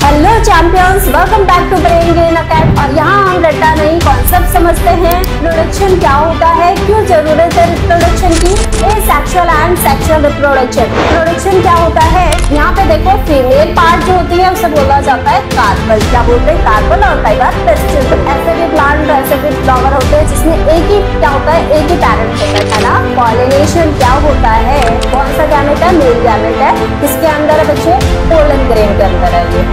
Hello champions, welcome back to Brain Gain Academy. और यहाँ हम रट्टा नहीं कॉन्सेप्ट समझते हैं। रिप्रोडक्शन क्या होता है, क्यों जरूरत है रिप्रोडक्शन की, asexual and sexual reproduction. Reproduction क्या होता है, यहाँ पे देखो फीमेल पार्ट जो होती है उसे बोला जाता है कार्पल। क्या बोलते हैं, कार्पल। और कई बार पेस्टिल। ऐसे भी प्लांट, ऐसे भी फ्लावर होते हैं जिसमें एक ही क्या होता है, एक ही पैरेंट होता है ना। पॉलिनेशन क्या होता है, कौन सा गैमेट है, मेल गैमेट है। किसके अंदर है बच्चे, पोलन ग्रेन के अंदर है ये।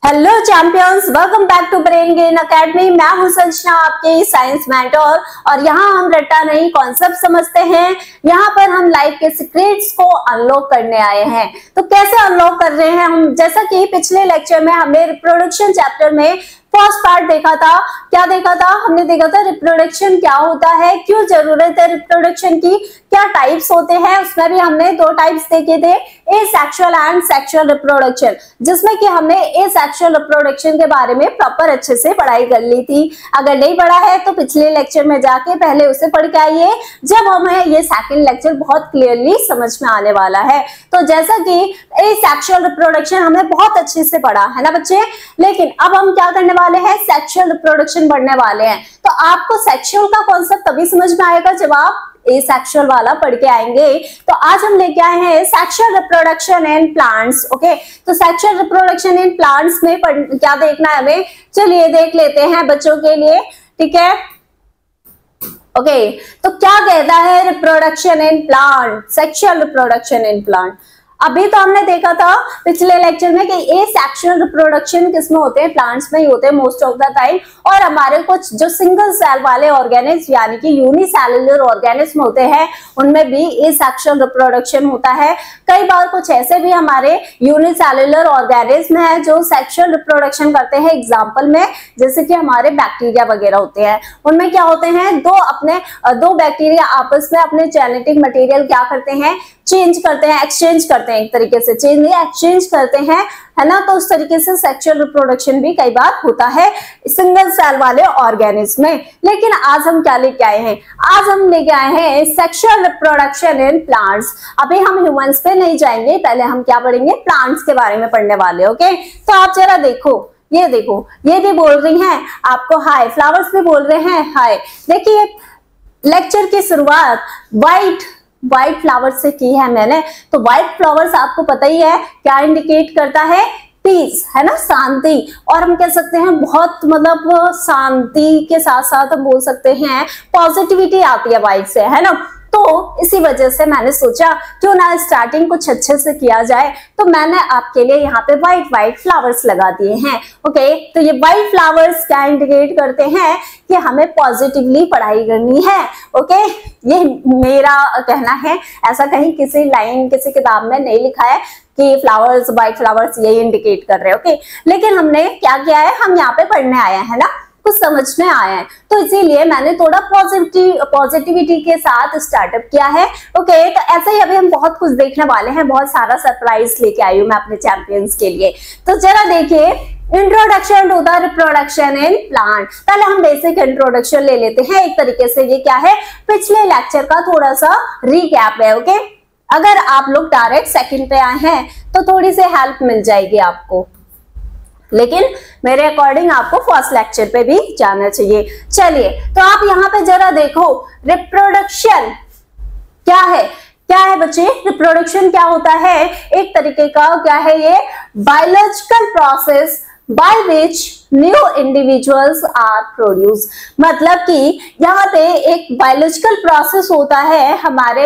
Hello champions, welcome back to Brain Gain Academy. मैं हूं संजना, आपके साइंस मेंटर। और यहाँ हम रट्टा नहीं कॉन्सेप्ट समझते हैं। यहाँ पर हम लाइफ के सीक्रेट्स को अनलॉक करने आए हैं। तो कैसे अनलॉक कर रहे हैं हम, जैसा कि पिछले लेक्चर में हमने रिप्रोडक्शन चैप्टर में फर्स्ट पार्ट देखा था। क्या देखा था, हमने देखा था रिप्रोडक्शन क्या होता है, क्यों जरूरत है रिप्रोडक्शन की, क्या टाइप्स होते हैं। उसमें भी हमने दो टाइप्स देखे थे, एसेक्सुअल एंड सेक्सुअल रिप्रोडक्शन, जिसमें कि हमने एसेक्सुअल रिप्रोडक्शन के बारे में प्रॉपर अच्छे से पढ़ाई कर ली थी। अगर नहीं पढ़ा है तो पिछले लेक्चर में जाके पहले उसे पढ़ के आइए, जब हमें ये सेकंड लेक्चर बहुत क्लियरली समझ में आने वाला है। तो जैसा कि एसेक्सुअल रिप्रोडक्शन हमने बहुत अच्छे से पढ़ा है ना बच्चे, लेकिन अब हम क्या करने वाले हैं, सेक्सुअल रिप्रोडक्शन पढ़ने वाले हैं। तो आपको सेक्सुअल का कॉन्सेप्ट तभी समझ में आएगा जब आप एसेक्सुअल वाला पढ़ के आएंगे। तो आज हम लेके आए हैं sexual reproduction in plants. Okay, तो सेक्सुअल रिप्रोडक्शन इन प्लांट्स में क्या देखना है हमें, चलिए देख लेते हैं बच्चों के लिए। ठीक है, ओके, तो क्या कहता है reproduction in plant, sexual reproduction in plant. अभी तो हमने देखा था पिछले लेक्चर में कि एसेक्सुअल रिप्रोडक्शन किसमें होते हैं, प्लांट्स में ही होते हैं मोस्ट ऑफ द टाइम। और हमारे कुछ जो सिंगल सेल वाले ऑर्गेनिज्म यानी कि यूनिसेलुलर ऑर्गेनिज्म होते हैं उनमें भी एसेक्सुअल रिप्रोडक्शन होता है। कई बार कुछ ऐसे भी हमारे यूनिसेलुलर ऑर्गेनिज्म है जो सेक्सुअल रिप्रोडक्शन करते हैं। एग्जाम्पल में जैसे कि हमारे बैक्टीरिया वगैरह होते हैं, उनमें क्या होते हैं, दो बैक्टीरिया आपस में अपने जेनेटिक मटेरियल क्या करते हैं, चेंज करते हैं, एक्सचेंज करते हैं। एक तरीके से चेंज नहीं, एक्सचेंज करते हैं, है ना। तो उस तरीके से सेक्सुअल रिप्रोडक्शन भी कई बार होता है सिंगल सेल वाले ऑर्गेनिज्म में। लेकिन आज हम क्या लेके आए हैं, आज हम लेके आए हैं सेक्सुअल रिप्रोडक्शन इन प्लांट्स। अभी हम ह्यूमंस पे नहीं जाएंगे, पहले हम क्या पढ़ेंगे, प्लांट्स के बारे में पढ़ने वाले। ओके, तो आप जरा देखो, ये देखो, ये भी बोल रही हैं आपको हाय, फ्लावर्स भी बोल रहे हैं हाय। देखिए लेक्चर की शुरुआत व्हाइट फ्लावर से की है मैंने। तो व्हाइट फ्लावर्स आपको पता ही है क्या इंडिकेट करता है, पीस, है ना, शांति। और हम कह सकते हैं बहुत मतलब शांति के साथ साथ हम बोल सकते हैं पॉजिटिविटी आती है व्हाइट से, है ना। तो इसी वजह से मैंने सोचा क्यों ना स्टार्टिंग कुछ अच्छे से किया जाए, तो मैंने आपके लिए यहाँ पे व्हाइट फ्लावर्स लगा दिए हैं। ओके, तो ये व्हाइट फ्लावर्स क्या इंडिकेट करते हैं कि हमें पॉजिटिवली पढ़ाई करनी है। ओके, ये मेरा कहना है, ऐसा कहीं किसी लाइन किसी किताब में नहीं लिखा है कि फ्लावर्स, व्हाइट फ्लावर्स यही इंडिकेट कर रहे हैं। ओके, लेकिन हमने क्या किया है, हम यहाँ पे पढ़ने आए हैं ना, कुछ समझने आए हैं, तो इसीलिए मैंने थोड़ा पॉजिटिविटी के साथ स्टार्टअप किया है। ओके, तो ऐसे ही अभी हम बहुत कुछ देखने वाले हैं, बहुत सारा सरप्राइज लेके आई हूँ मैं अपने चैंपियंस के लिए। तो जरा देखिए, introduction to the reproduction in plant. पहले हम बेसिक इंट्रोडक्शन ले लेते हैं एक तरीके से। ये क्या है, पिछले लेक्चर का थोड़ा सा रिकैप है। ओके, अगर आप लोग डायरेक्ट सेकंड पे आए हैं तो थोड़ी सी हेल्प मिल जाएगी आपको, लेकिन मेरे अकॉर्डिंग आपको फर्स्ट लेक्चर पे भी जाना चाहिए। चलिए, तो आप यहाँ पे जरा देखो, रिप्रोडक्शन क्या है बच्चे, रिप्रोडक्शन क्या होता है, एक तरीके का क्या है, ये biological process by which new individuals are produce. मतलब कि यहाँ पे एक बायोलॉजिकल प्रोसेस होता है हमारे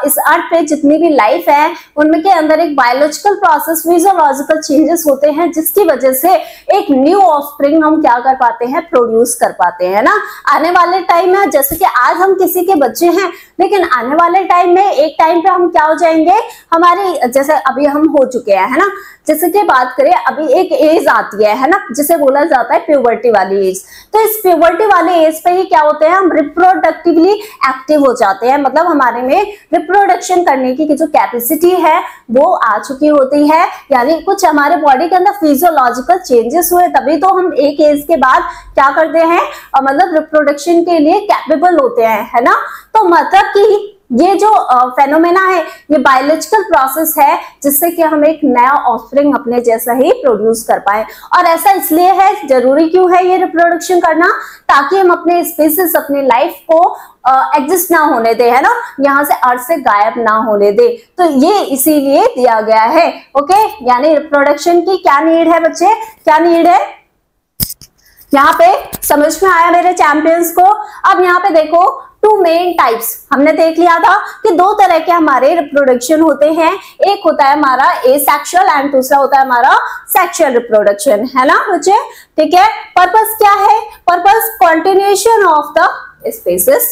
इस अर्थ पे जितनी भी लाइफ है उनमें के अंदर एक बायोलॉजिकल प्रोसेस, फिजियोलॉजिकल चेंजेस होते हैं जिसकी वजह से एक न्यू ऑफस्प्रिंग हम क्या कर पाते हैं, प्रोड्यूस कर पाते हैं ना। आने वाले टाइम में जैसे कि आज हम किसी के बच्चे हैं, लेकिन आने वाले टाइम में एक टाइम पे हम क्या हो जाएंगे, हमारे जैसे अभी हम हो चुके हैं, है ना। जैसे कि बात करें, अभी एक एज आती है ना, जिसे बोला जाता है प्यूबर्टी वाली एज। तो इस प्यूबर्टी वाले एज पे ही क्या होते हैं, हम रिप्रोडक्टिवली एक्टिव हो जाते हैं। मतलब हमारे में रिप्रोडक्शन करने की जो कैपेसिटी है वो आ चुकी होती है, यानी कुछ हमारे बॉडी के अंदर फिजियोलॉजिकल चेंजेस हुए, तभी तो हम एक एज के बाद क्या करते हैं, मतलब रिप्रोडक्शन के लिए कैपेबल होते हैं, है ना। तो मतलब कि ये जो फेनोमेना है ये बायोलॉजिकल प्रोसेस है जिससे कि हम एक नया ऑफस्प्रिंग अपने जैसा ही प्रोड्यूस कर पाए। और ऐसा इसलिए है, जरूरी क्यों है ये रिप्रोडक्शन करना, ताकि हम अपने स्पीसीज, अपनी लाइफ को एग्जिस्ट ना होने दे, है ना, यहाँ से अर्थ से गायब ना होने दे। तो ये इसीलिए दिया गया है। ओके, यानी रिप्रोडक्शन की क्या नीड है बच्चे, क्या नीड है, यहाँ पे समझ में आया मेरे चैंपियंस को। अब यहाँ पे देखो टू मेन टाइप्स हमने देख लिया था कि दो तरह के हमारे रिप्रोडक्शन होते हैं, एक होता है हमारा एसेक्सुअल एंड दूसरा होता है हमारा सेक्सुअल रिप्रोडक्शन, है ना बच्चे, ठीक है। पर्पस क्या है, purpose continuation of the species.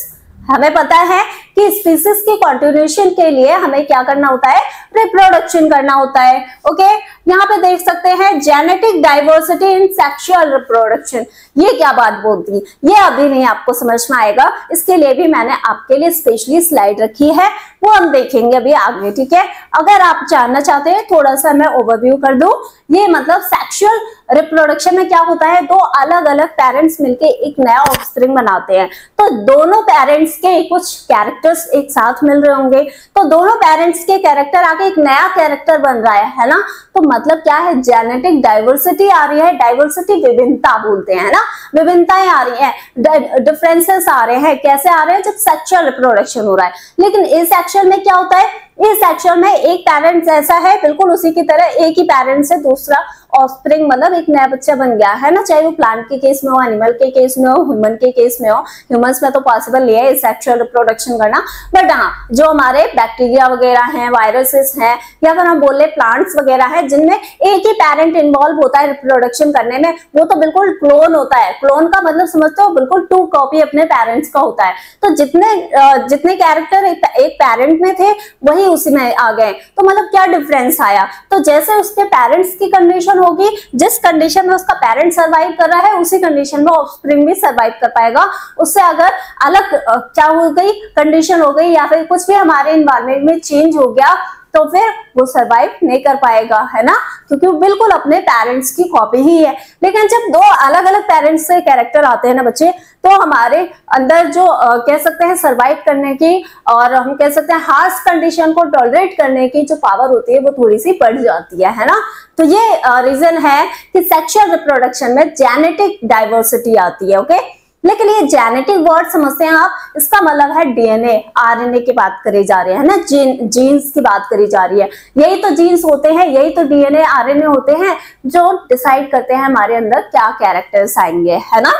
हमें पता है कि स्पीसीज की कंटिन्यूएशन के लिए हमें क्या करना होता है, रिप्रोडक्शन करना होता है। ओके, यहाँ पे देख सकते हैं genetic diversity in sexual reproduction, ये क्या बात बोलती है, ये अभी नहीं आपको समझ में आएगा, इसके लिए भी मैंने आपके लिए स्पेशली स्लाइड रखी है, वो हम देखेंगे अभी आगे, ठीक है। अगर आप जानना चाहते हैं थोड़ा सा मैं ओवरव्यू कर दूं, ये मतलब सेक्सुअल रिप्रोडक्शन में क्या होता है, दो अलग अलग पेरेंट्स मिलके एक नया ऑफस्प्रिंग बनाते हैं। तो दोनों पेरेंट्स के कुछ कैरेक्टर्स एक साथ मिल रहे होंगे, तो दोनों पेरेंट्स के कैरेक्टर आके एक नया कैरेक्टर बन रहा है ना। तो मतलब क्या है, जेनेटिक डाइवर्सिटी आ रही है, डाइवर्सिटी विभिन्नता बोलते हैं ना, विभिन्नताएं आ रही है, डिफरेंसेस आ रहे हैं। कैसे आ रहे हैं, जब सेक्सुअल रिप्रोडक्शन हो रहा है। लेकिन एसेक्सुअल में क्या होता है, एसेक्सुअल में एक पेरेंट जैसा है, बिल्कुल उसी की तरह एक ही पेरेंट से दूसरा ऑफस्प्रिंग मतलब एक नया बच्चा बन गया, है ना, चाहे वो प्लांट के केस में हो, एनिमल के केस में हो, ह्यूमन के केस में हो। ह्यूमंस में तो पॉसिबल नहीं है सेक्सुअल रिप्रोडक्शन करना, बट हाँ जो हमारे बैक्टीरिया वगैरह हैं, वायरसेस हैं, या फिर हम बोले प्लांट्स वगैरह हैं जिनमें एक ही पेरेंट इन्वॉल्व होता है रिप्रोडक्शन करने में, वो तो बिल्कुल क्लोन होता है। क्लोन का मतलब समझते हो, बिल्कुल टू कॉपी अपने पेरेंट्स का होता है। तो जितने कैरेक्टर एक पेरेंट में थे वही उसी में आ गए। तो मतलब क्या डिफरेंस आया, तो जैसे उसके पेरेंट्स की कंडीशन होगी, जिस कंडीशन में उसका पेरेंट सर्वाइव कर रहा है उसी कंडीशन में ऑफस्प्रिंग भी सर्वाइव कर पाएगा। उससे अगर अलग क्या हो गई, कंडीशन हो गई, या फिर कुछ भी हमारे एनवायरनमेंट में चेंज हो गया, तो फिर वो सरवाइव नहीं कर पाएगा, है ना, क्योंकि वो बिल्कुल अपने पेरेंट्स की कॉपी ही है। लेकिन जब दो अलग अलग पेरेंट्स से कैरेक्टर आते हैं ना बच्चे, तो हमारे अंदर जो कह सकते हैं सरवाइव करने की, और हम कह सकते हैं हार्श कंडीशन को टॉलरेट करने की जो पावर होती है वो थोड़ी सी बढ़ जाती है ना। तो ये रीजन है कि सेक्सुअल रिप्रोडक्शन में जेनेटिक डाइवर्सिटी आती है। ओके, लेकिन ये जेनेटिक वर्ड समझते हैं आप, इसका मतलब है डीएनए, आरएनए की बात करी जा रही है ना, जीन्स की बात करी जा रही है। यही तो जीन्स होते हैं, यही तो डीएनए आरएनए होते हैं जो डिसाइड करते हैं हमारे अंदर क्या कैरेक्टर्स आएंगे, है ना।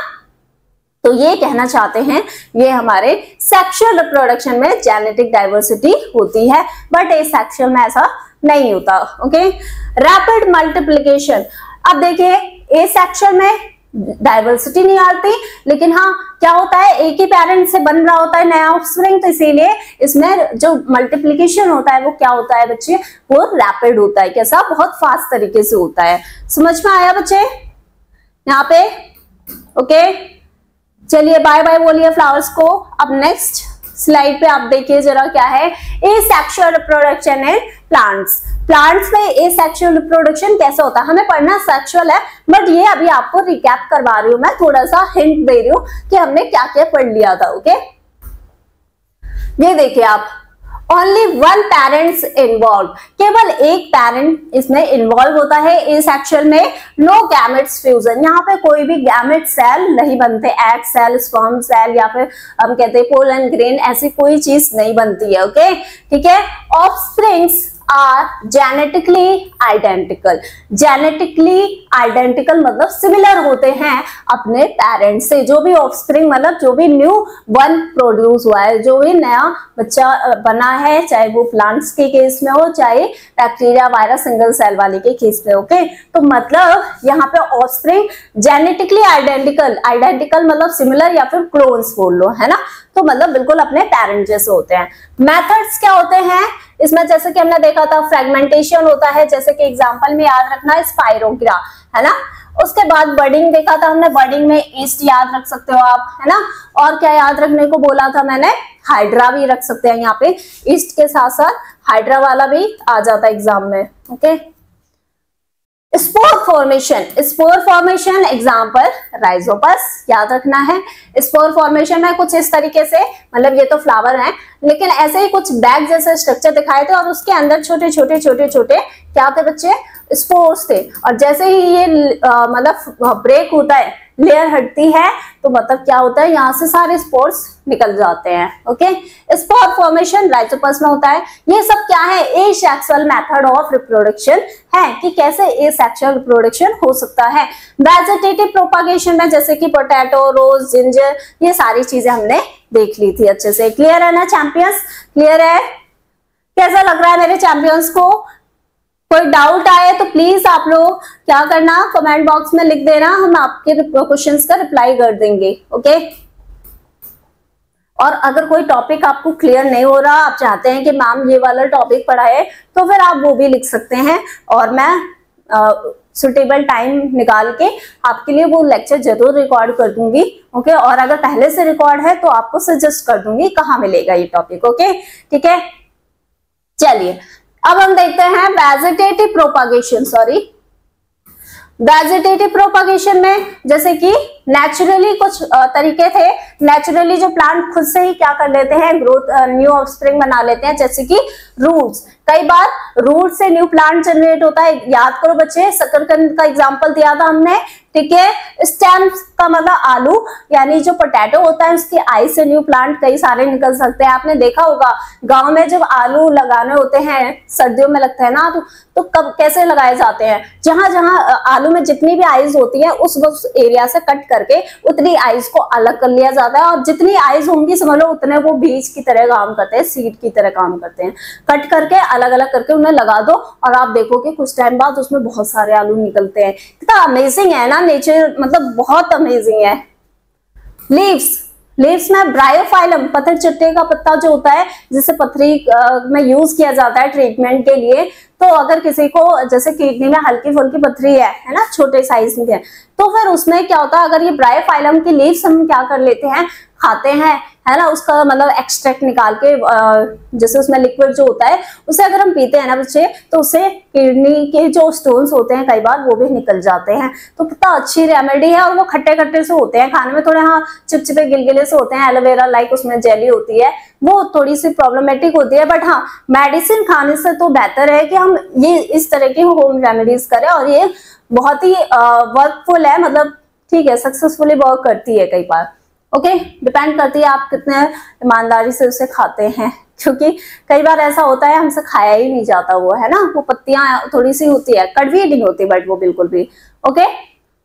तो ये कहना चाहते हैं, ये हमारे सेक्सुअल रिप्रोडक्शन में जेनेटिक डाइवर्सिटी होती है, बट एसेक्सुअल में ऐसा नहीं होता। ओके, रैपिड मल्टीप्लिकेशन, अब देखिए एसेक्सुअल में डाइवर्सिटी नहीं आती, लेकिन हाँ क्या होता है, एक ही पेरेंट से बन रहा होता है नया ऑफस्प्रिंग, तो इसीलिए इसमें जो मल्टीप्लिकेशन होता है वो क्या होता है बच्चे, वो रैपिड होता है। कैसा, बहुत फास्ट तरीके से होता है। समझ में आया बच्चे यहाँ पे। ओके, चलिए बाय बाय बोलिए फ्लावर्स को। अब नेक्स्ट स्लाइड पे आप देखिए जरा क्या है, asexual reproduction in plants. Plants में एसेक्सुअल रिप्रोडक्शन कैसे होता है, हमें पढ़ना सेक्सुअल है, बट ये अभी आपको रिकैप करवा रही हूं मैं, थोड़ा सा हिंट दे रही हूं कि हमने क्या क्या पढ़ लिया था। ओके, ये देखिए आप, ओनली वन पेरेंट्स इन्वॉल्व, केवल एक पेरेंट इसमें इन्वॉल्व होता है एसेक्सुअल में। नो गैमेट्स फ्यूजन, यहाँ पे कोई भी गैमेट सेल नहीं बनते, एग सेल, स्पर्म सेल, या फिर हम कहते हैं पोलन ग्रेन, ऐसी कोई चीज नहीं बनती है। ओके, ठीक है। Offsprings are genetically identical, genetically identical मतलब सिमिलर होते हैं अपने पेरेंट्स से। जो भी ऑफस्प्रिंग मतलब जो भी न्यू वन प्रोड्यूस हुआ है, जो भी नया बच्चा बना है, चाहे वो प्लांट्स के केस में हो, चाहे बैक्टीरिया, वायरस, सिंगल सेल वाले के केस में। ओके, तो मतलब यहाँ पे ऑफस्प्रिंग जेनेटिकली आइडेंटिकल, आइडेंटिकल मतलब सिमिलर या फिर क्लोन्स बोल लो, है ना, तो मतलब बिल्कुल अपने पेरेंट जैसे होते हैं। मेथड्स क्या होते हैं इसमें, जैसे कि हमने देखा था फ्रेगमेंटेशन होता है, जैसे कि एग्जांपल में याद रखना है स्पाइरोग्रा, है ना। उसके बाद बर्डिंग देखा था हमने, बर्डिंग में ईस्ट याद रख सकते हो आप, है ना। और क्या याद रखने को बोला था मैंने, हाइड्रा भी रख सकते हैं, यहाँ पे ईस्ट के साथ साथ हाइड्रा वाला भी आ जाता है एग्जाम में। Okay, spore formation example Rhizopus, याद रखना है। स्पोर फॉर्मेशन में कुछ इस तरीके से, मतलब ये तो फ्लावर है लेकिन ऐसे ही कुछ बैग जैसे स्ट्रक्चर दिखाए थे और उसके अंदर छोटे छोटे क्या थे बच्चे, स्पोर्स थे। और जैसे ही ये मतलब ब्रेक होता है, लेयर हटती है, तो मतलब क्या होता है, यहाँ से सारे स्पोर्स निकल जाते हैं। ओके, स्पोर फॉर्मेशन राइजोपस में होता है। ये सब क्या है, एसेक्सुअल मेथड ऑफ रिप्रोडक्शन है कि कैसे एसेक्सुअल रिप्रोडक्शन हो सकता है। वेजिटेटिव प्रोपागेशन में जैसे कि पोटैटो, रोज, जिंजर, ये सारी चीजें हमने देख ली थी अच्छे से। क्लियर है ना चैंपियंस, क्लियर है? कैसा लग रहा है मेरे चैंपियंस को? कोई डाउट आए तो प्लीज आप लोग क्या करना, कमेंट बॉक्स में लिख देना, हम आपके क्वेश्चंस का रिप्लाई कर देंगे। ओके, और अगर कोई टॉपिक आपको क्लियर नहीं हो रहा, आप चाहते हैं कि मैम ये वाला टॉपिक पढ़ाए, तो फिर आप वो भी लिख सकते हैं और मैं सुटेबल टाइम निकाल के आपके लिए वो लेक्चर जरूर रिकॉर्ड कर दूंगी। ओके, और अगर पहले से रिकॉर्ड है तो आपको सजेस्ट कर दूंगी कहाँ मिलेगा ये टॉपिक। ओके, ठीक है, चलिए अब हम देखते हैं वेजिटेटिव प्रोपागेशन में जैसे कि नेचुरली कुछ तरीके थे। नेचुरली जो प्लांट खुद से ही क्या कर लेते हैं, ग्रोथ, न्यू ऑफस्प्रिंग बना लेते हैं, जैसे कि रूट्स। कई बार रूट से न्यू प्लांट जनरेट होता है। याद करो बच्चे, शकरकंद का एग्जांपल दिया था हमने, ठीक है। स्टेम्स का मतलब आलू, यानी जो पोटैटो होता है उसकी आई से न्यू प्लांट कई सारे निकल सकते हैं। आपने देखा होगा गांव में जब आलू लगाने होते हैं, सर्दियों में लगता है ना, तो कब कैसे लगाए जाते हैं, जहां जहां आलू में जितनी भी आइज होती है उस एरिया से कट करके उतनी आइज को अलग कर लिया जाता है, और जितनी आइज होंगी समझ लो उतने वो बीज की तरह काम करते हैं, सीड की तरह काम करते हैं। कट करके अलग अलग करके उन्हें लगा दो और आप देखोगे कुछ टाइम बाद उसमें बहुत सारे आलू निकलते हैं। कितना अमेजिंग है ना नेचर, मतलब बहुत अमेजिंग है। लीव्स में ब्रायोफाइलम, पत्थर चट्टे का पत्ता जो होता है जिसे पथरी में यूज किया जाता है ट्रीटमेंट के लिए। तो अगर किसी को जैसे किडनी में हल्की फुल्की पथरी है ना, छोटे साइज में है, तो फिर उसमें क्या होता है, अगर ये ब्रायोफाइलम की लीव्स हम क्या कर लेते हैं, खाते हैं, है ना, उसका मतलब एक्सट्रैक्ट निकाल के जैसे उसमें लिक्विड जो होता है उसे अगर हम पीते हैं ना बच्चे, तो उससे किडनी के जो स्टोन्स होते हैं कई बार वो भी निकल जाते हैं। तो कितना अच्छी रेमेडी है, और वो खट्टे खट्टे से होते हैं, खाने में थोड़े हाँ चिपचिपे गिलगिले से होते हैं, एलोवेरा लाइक उसमें जेली होती है, वो थोड़ी सी प्रॉब्लमेटिक होती है। बट हाँ, मेडिसिन खाने से तो बेहतर है कि हम ये इस तरह की होम रेमेडीज करें, और ये बहुत ही वर्कफुल है, मतलब ठीक है, सक्सेसफुली वर्क करती है कई बार। ओके, डिपेंड करती है आप कितने ईमानदारी से उसे खाते हैं, क्योंकि कई बार ऐसा होता है हमसे खाया ही नहीं जाता वो, है ना, वो पत्तियां थोड़ी सी होती है, कड़वी नहीं होती बट वो बिल्कुल भी। ओके,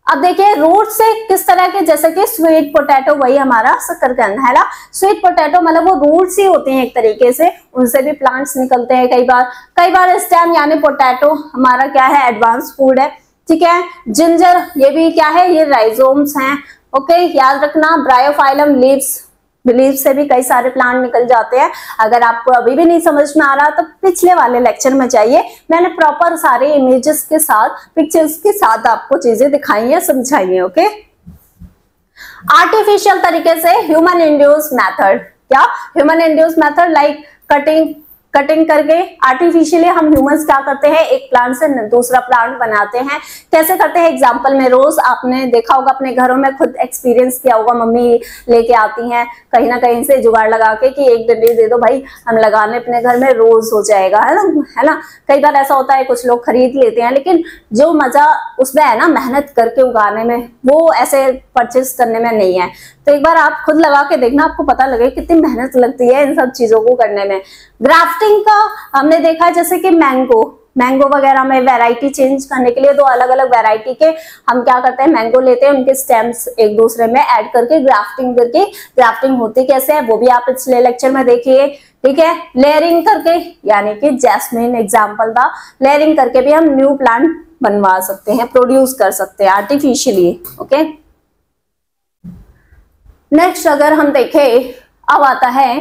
अब देखिए रूट से किस तरह के, जैसे कि स्वीट पोटैटो, वही हमारा शकरकंद है ना, स्वीट पोटैटो मतलब वो रूट्स ही होते हैं एक तरीके से, उनसे भी प्लांट्स निकलते हैं कई बार स्टेम यानी पोटैटो हमारा क्या है, एडवांस फूड है, ठीक है। जिंजर ये भी क्या है, ये राइजोम्स हैं। ओके, याद रखना ब्रायोफाइलम लीव्स से भी कई सारे प्लांट निकल जाते हैं। अगर आपको अभी भी नहीं समझ में आ रहा तो पिछले वाले लेक्चर में जाइए, मैंने प्रॉपर सारे इमेजेस के साथ, पिक्चर्स के साथ आपको चीजें दिखाई है, समझाई है। ओके, आर्टिफिशियल तरीके से ह्यूमन इंड्यूस मेथड, क्या human induce method like cutting करके आर्टिफिशियली हम ह्यूमंस क्या करते हैं, एक प्लांट से दूसरा प्लांट बनाते हैं। कैसे करते हैं, एग्जांपल में रोज आपने देखा होगा, अपने घरों में खुद एक्सपीरियंस किया होगा, मम्मी लेके आती हैं कहीं ना कहीं से जुगाड़ लगा के कि एक डंडी दे दो भाई, हम लगाने अपने घर में रोज हो जाएगा, है ना। कई बार ऐसा होता है, कुछ लोग खरीद लेते हैं, लेकिन जो मजा उसमें है ना मेहनत करके उगाने में, वो ऐसे परचेज करने में नहीं है। तो एक बार आप खुद लगा के देखना, आपको पता लगे कितनी मेहनत लगती है इन सब चीजों को करने में। ग्राफ्टिंग का हमने देखा, जैसे कि मैंगो वगैरह में वैरायटी चेंज करने के लिए दो अलग अलग वैरायटी के हम क्या करते हैं, मैंगो लेते हैं, उनके स्टेम्स एक दूसरे में ऐड करके ग्राफ्टिंग करके, ग्राफ्टिंग होती कैसे है वो भी आप पिछले लेक्चर में देखिए, ठीक है। लेयरिंग करके, यानी कि जैस्मिन एग्जाम्पल था, लेयरिंग करके भी हम न्यू प्लांट बनवा सकते हैं, प्रोड्यूस कर सकते हैं आर्टिफिशियली। ओके, नेक्स्ट अगर हम देखें, अब आता है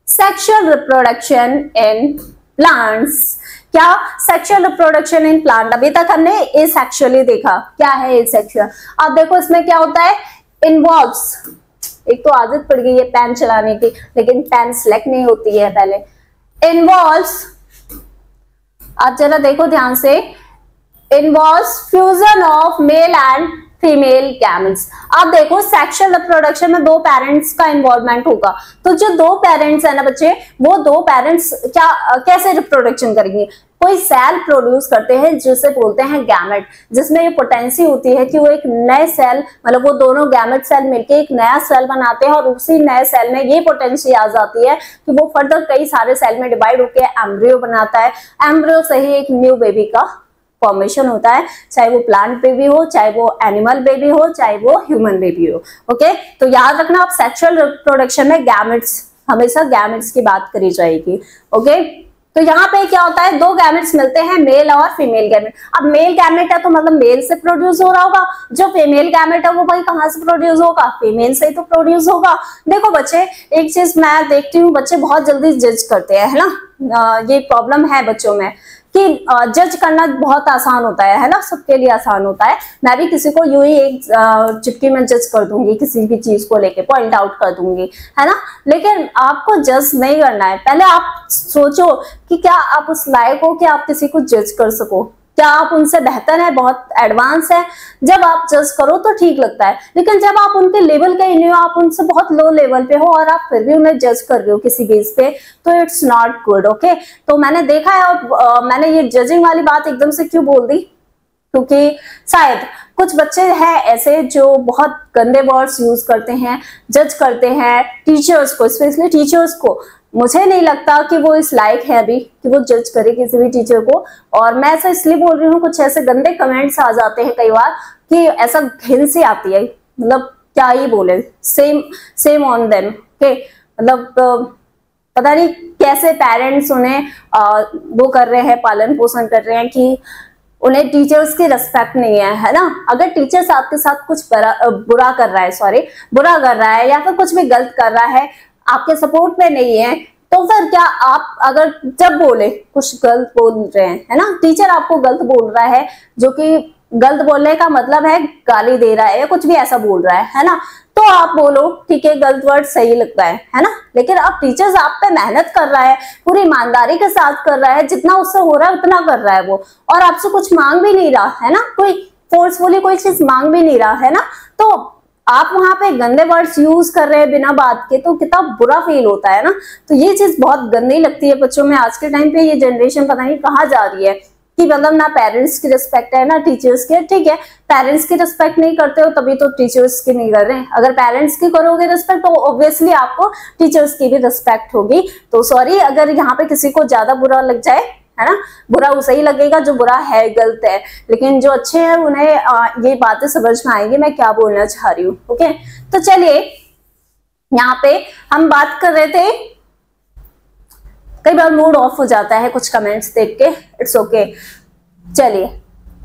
सेक्सुअल रिप्रोडक्शन इन प्लांट्स। क्या सेक्सुअल रिप्रोडक्शन इन प्लांट, अभी तक हमने एसेक्सुअली देखा, क्या है एसेक्सुअल। अब देखो इसमें क्या होता है, इन्वॉल्व्स, एक तो आदत पड़ गई है पेन चलाने की, लेकिन पेन सेलेक्ट नहीं होती है पहले। इन्वॉल्व्स, आप जरा देखो ध्यान से, involves fusion of male and female gametes. अब देखो सेक्सुअल रिप्रोडक्शन में दो पेरेंट्स का इन्वॉल्वमेंट होगा, तो जो दो पेरेंट्स है ना बच्चे, वो दो पेरेंट्स क्या कैसे रिप्रोडक्शन करेंगे, कोई सेल प्रोड्यूस करते हैं जिसे बोलते हैं गैमेट, जिसमें ये पोटेंसी होती है कि वो एक नए सेल, मतलब वो दोनों गैमेट सेल मिलके एक नया सेल बनाते हैं और उसी नए सेल में ये पोटेंसी आ जाती है कि वो फर्दर कई सारे सेल में डिवाइड होकर एम्ब्रियो बनाता है। एम्ब्रियो से ही एक न्यू बेबी का फॉर्मेशन होता है, चाहे वो प्लांट बेबी हो, चाहे वो एनिमल बेबी हो, चाहे वो ह्यूमन बेबी हो। ओके, तो याद रखना आप सेक्सुअल रिप्रोडक्शन में गैमेट्स, हमेशा गैमेट्स की बात करी जाएगी। ओके, तो यहाँ पे क्या होता है, दो गैमेट्स मिलते हैं, मेल और फीमेल गैमेट। अब मेल गैमेट है तो मतलब मेल से प्रोड्यूस हो रहा होगा, जो फीमेल गैमेट है वो भाई कहाँ से प्रोड्यूस होगा, फीमेल से ही तो प्रोड्यूस होगा। देखो बच्चे, एक चीज मैं देखती हूँ, बच्चे बहुत जल्दी जज करते हैं, है ना, ये प्रॉब्लम है बच्चों में कि जज करना बहुत आसान होता है ना, सबके लिए आसान होता है। मैं भी किसी को यूं ही एक चुटकी में जज कर दूंगी, किसी भी चीज को लेके पॉइंट आउट कर दूंगी, है ना, लेकिन आपको जज नहीं करना है। पहले आप सोचो कि क्या आप उस लायक हो कि आप किसी को जज कर सको, क्या आप उनसे बेहतर है, बहुत एडवांस है। जब आप जज करो तो ठीक लगता है, लेकिन जब आप उनके लेवल के नहीं हो, आप उनसे बहुत लो लेवल पे हो और आप फिर भी उन्हें जज कर रहे हो किसी बेस पे, तो इट्स नॉट गुड। ओके, तो मैंने देखा है, और मैंने ये जजिंग वाली बात एकदम से क्यों बोल दी, क्योंकि शायद कुछ बच्चे हैं ऐसे जो बहुत गंदे वर्ड्स यूज करते हैं, जज करते हैं टीचर्स को, स्पेशली टीचर्स को। मुझे नहीं लगता कि वो इस लायक है अभी कि वो जज करे किसी भी टीचर को, और मैं ऐसा इसलिए बोल रही हूँ, कुछ ऐसे गंदे कमेंट्स आ जाते हैं कई बार कि ऐसा घिन सी आती है, मतलब क्या ही बोले, सेम ऑन देम। ओके, मतलब पता नहीं कैसे पेरेंट्स उन्हें वो कर रहे हैं, पालन पोषण कर रहे हैं कि उन्हें टीचर्स की रिस्पेक्ट नहीं है ना। अगर टीचर्स आपके साथ कुछ बुरा कर रहा है या फिर कुछ भी गलत कर रहा है, आपके सपोर्ट में नहीं है, तो फिर क्या आप अगर जब बोले कुछ गलत बोल रहे हैं, है ना, टीचर आपको गलत बोल रहा है, जो कि गलत बोलने का मतलब है गाली दे रहा है या कुछ भी ऐसा बोल रहा है ना, तो आप बोलो ठीक है, गलत वर्ड सही लगता है ना। लेकिन अब टीचर्स आप पे मेहनत कर रहा है, पूरी ईमानदारी के साथ कर रहा है, जितना उससे हो रहा है उतना कर रहा है वो, और आपसे कुछ मांग भी नहीं रहा है ना, कोई फोर्सफुली कोई चीज मांग भी नहीं रहा है ना, तो आप वहां पे गंदे वर्ड्स यूज कर रहे हैं बिना बात के, तो कितना बुरा फील होता है ना। तो ये चीज बहुत गंदी लगती है बच्चों में। आज के टाइम पे ये जनरेशन पता नहीं कहाँ जा रही है कि मतलब ना पेरेंट्स की रिस्पेक्ट है ना टीचर्स की। ठीक है, पेरेंट्स की रिस्पेक्ट नहीं करते हो तभी तो टीचर्स की नहीं कर रहे हैं। अगर पेरेंट्स की करोगे रिस्पेक्ट तो ऑब्वियसली आपको टीचर्स की भी रिस्पेक्ट होगी। तो सॉरी अगर यहाँ पे किसी को ज्यादा बुरा लग जाए, है ना, बुरा उसे ही लगेगा जो बुरा है, गलत है, लेकिन जो अच्छे हैं उन्हें ये बातें समझ में आएंगी मैं क्या बोलना चाह रही हूँ। ओके, तो चलिए यहाँ पे हम बात कर रहे थे, कई बार मूड ऑफ हो जाता है कुछ कमेंट्स देख के, इट्स ओके। चलिए,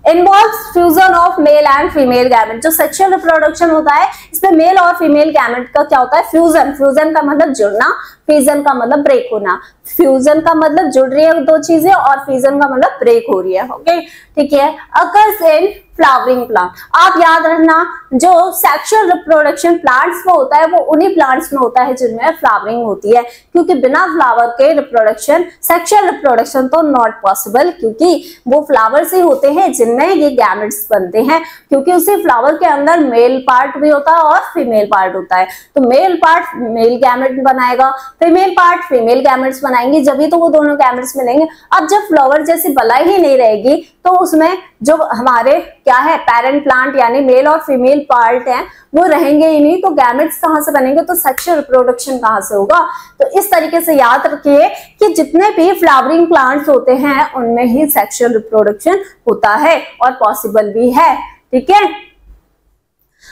involves fusion of male and female gamete. जो सेक्सुअल रिप्रोडक्शन होता है इसमें मेल और फीमेल गैमेट का क्या होता है, फ्यूजन का मतलब जुड़ना, फिजन का मतलब ब्रेक होना। फ्यूजन का मतलब जुड़ रही है दो चीजें और फिजन का मतलब ब्रेक हो रही है। ओके, ठीक है। Occurs in flowering plant. आप याद रखना, जो सेक्सुअल रिप्रोडक्शन प्लांट्स में होता है वो उन्हीं प्लांट्स में होता है जिनमें फ्लावरिंग होती है, क्योंकि बिना फ्लावर के रिप्रोडक्शन, सेक्सुअल रिप्रोडक्शन तो नॉट पॉसिबल, क्योंकि वो फ्लावर्स ही होते हैं जिनमें ये गैमेट्स बनते हैं, क्योंकि उसी फ्लावर के अंदर मेल पार्ट भी होता है और फीमेल पार्ट होता है। तो मेल पार्ट मेल गैमेट बनाएगा, फीमेल पार्ट फीमेल गैमेट्स बनाएंगे, जब तो वो दोनों गैमेट्स मिलेंगे। अब जब फ्लावर जैसी बलाई ही नहीं रहेगी तो उसमें जो हमारे क्या है पेरेंट प्लांट यानी मेल और फीमेल पार्ट हैं वो रहेंगे ही नहीं, तो गैमेट्स कहां से बनेंगे, तो सेक्सुअल रिप्रोडक्शन कहां से होगा। तो इस तरीके से याद रखिए कि जितने भी फ्लावरिंग प्लांट्स होते हैं उनमें ही सेक्सुअल रिप्रोडक्शन होता है और पॉसिबल भी है। ठीक है,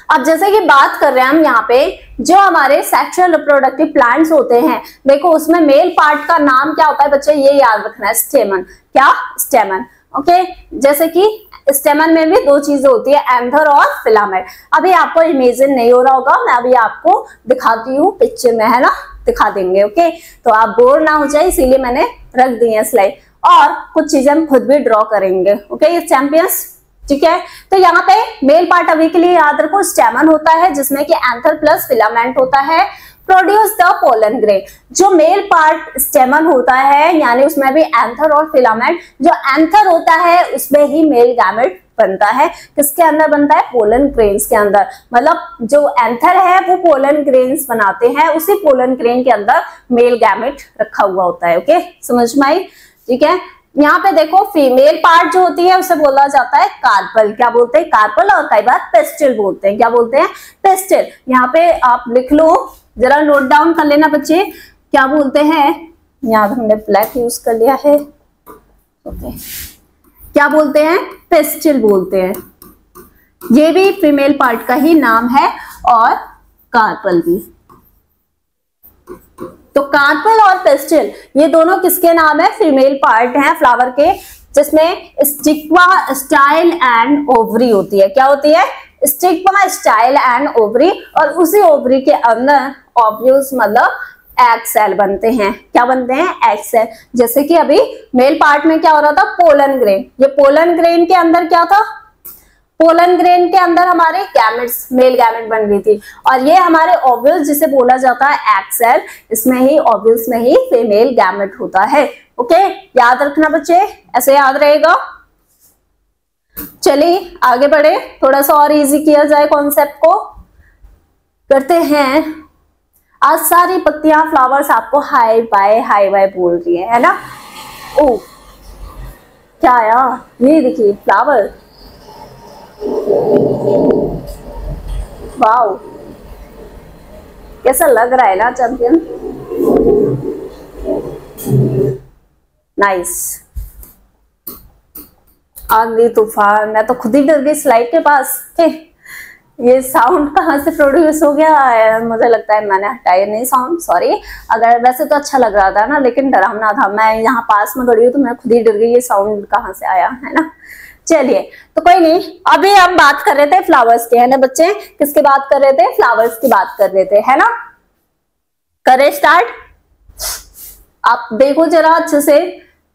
अब जैसे कि बात कर रहे हैं हम यहाँ पे, जो हमारे सेक्सुअल रिप्रोडक्टिव प्लांट्स होते हैं, देखो उसमें मेल पार्ट का नाम क्या होता है बच्चे, ये याद रखना है, स्टेमन। क्या, स्टेमन। ओके, जैसे कि स्टेमन में भी दो चीजें होती है, एंथर और फिलामेंट। अभी आपको इमेजिन नहीं हो रहा होगा, मैं अभी आपको दिखाती हूँ पिक्चर में, है ना, दिखा देंगे। ओके, तो आप बोर ना हो जाए इसीलिए मैंने रख दी है स्लाइड, और कुछ चीजें हम खुद भी ड्रॉ करेंगे। ओके, ये चैंपियंस। ठीक है, तो यहाँ पे मेल पार्ट अभी के लिए याद रखो स्टेमन होता है जिसमें कि एंथर प्लस फिलामेंट होता है। Produce the pollen grain. जो मेल पार्ट स्टेमन होता है यानी उसमें भी एंथर और फिलामेंट, जो एंथर होता है उसमें ही मेल गैमेट बनता है। किसके अंदर बनता है? पोलन ग्रेन्स के अंदर। मतलब जो एंथर है वो पोलन ग्रेन्स बनाते हैं, उसी पोलन ग्रेन के अंदर मेल गैमेट रखा हुआ होता है। ओके, समझ में आई? ठीक है, यहाँ पे देखो फीमेल पार्ट जो होती है उसे बोला जाता है कार्पल। क्या बोलते हैं? कार्पल। और कई बार पेस्टिल बोलते हैं। क्या बोलते हैं? पेस्टिल। यहाँ पे आप लिख लो, जरा नोट डाउन कर लेना बच्चे, क्या बोलते हैं। यहाँ हमने ब्लैक यूज कर लिया है। ओके, क्या बोलते हैं? पेस्टिल बोलते हैं। ये भी फीमेल पार्ट का ही नाम है और कार्पल भी। तो कार्पल और पेस्टिल ये दोनों किसके नाम है? फीमेल पार्ट हैं फ्लावर के, जिसमें स्टिग्मा, स्टाइल एंड ओवरी होती है। क्या होती है? Stigma, style and ovary. और उसी ओवरी के अंदर ओव्यूल्स मतलब एग सेल बनते हैं। क्या बनते हैं? Egg cell. जैसे कि अभी मेल पार्ट में क्या हो रहा था? Pollen grain. ये पोलन ग्रेन के अंदर क्या था? पोलन ग्रेन के अंदर हमारे गैमेट्स, मेल गैमेट बन रही थी। और ये हमारे ओव्यूल्स जिसे बोला जाता है एग सेल, इसमें ही ओव्यूल्स में ही फीमेल गैमेट होता है। ओके, याद रखना बच्चे, ऐसे याद रहेगा। चलिए आगे बढ़े, थोड़ा सा और इजी किया जाए कॉन्सेप्ट को। करते हैं। आज सारी पत्तियां, फ्लावर्स आपको हाई बाय बोल रही है ना? ओ क्या आया? ये देखिए फ्लावर, वाओ कैसा लग रहा है ना चैंपियन, नाइस। आंधी तूफान, मैं तो खुद ही डर गई स्लाइड के पास के ये साउंड कहाँ से प्रोड्यूस हो गया है। मुझे लगता है मैंने हटाया नहीं साउंड, सॉरी। अगर वैसे तो अच्छा लग रहा था ना, लेकिन डरावना था। मैं यहाँ पास में खड़ी हूँ तो मैं खुद ही डर गई ये साउंड कहाँ से आया, है ना। चलिए, तो कोई नहीं, अभी हम बात कर रहे थे फ्लावर्स के, है ना बच्चे। किसकी बात कर रहे थे? फ्लावर्स की बात कर रहे थे, है ना। करें स्टार्ट। आप देखो जरा अच्छे से,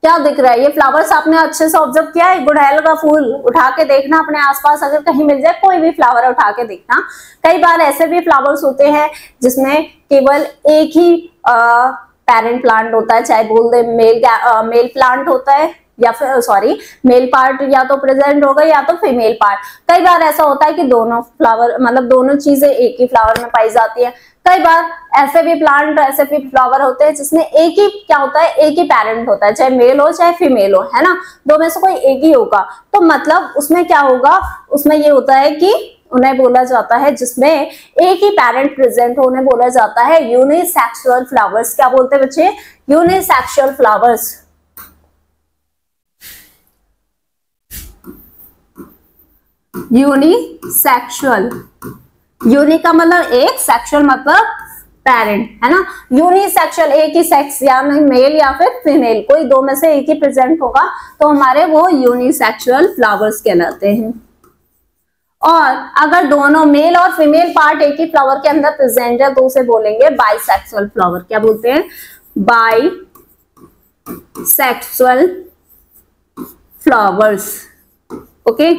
क्या दिख रहा है? ये फ्लावर्स आपने अच्छे से ऑब्जर्व किया है? गुड़हल का फूल उठा के देखना अपने आसपास, अगर कहीं मिल जाए कोई भी फ्लावर उठा के देखना। कई बार ऐसे भी फ्लावर्स होते हैं जिसमें केवल एक ही पेरेंट प्लांट होता है, चाहे बोल दे मेल प्लांट होता है या फिर सॉरी मेल पार्ट या तो प्रेजेंट होगा या तो फीमेल पार्ट। कई बार ऐसा होता है कि दोनों फ्लावर मतलब दोनों चीजें एक ही फ्लावर में पाई जाती है। कई बार ऐसे भी प्लांट, ऐसे भी फ्लावर होते हैं जिसमें एक ही क्या होता है, एक ही पेरेंट होता है, चाहे मेल हो चाहे फीमेल हो, है ना। दो में से कोई एक ही होगा। तो मतलब उसमें क्या होगा, उसमें ये होता है कि उन्हें बोला जाता है, जिसमें एक ही पेरेंट प्रेजेंट हो, उन्हें बोला जाता है यूनिसेक्सुअल फ्लावर्स। क्या बोलते हैं बच्चे? Unisexual flowers. यूनिसेक्सुअल, यूनि का मतलब एक, सेक्सुअल मतलब पेरेंट, है ना। यूनिसेक्सुअल, एक ही सेक्स, या मेल या फिर फीमेल, कोई दो में से एक ही प्रेजेंट होगा तो हमारे वो यूनिसेक्सुअल फ्लावर्स कहलाते हैं। और अगर दोनों मेल और फीमेल पार्ट एक ही फ्लावर के अंदर प्रेजेंट है तो उसे बोलेंगे बाइसेक्सुअल फ्लावर। क्या बोलते हैं? Bisexual flowers. ओके,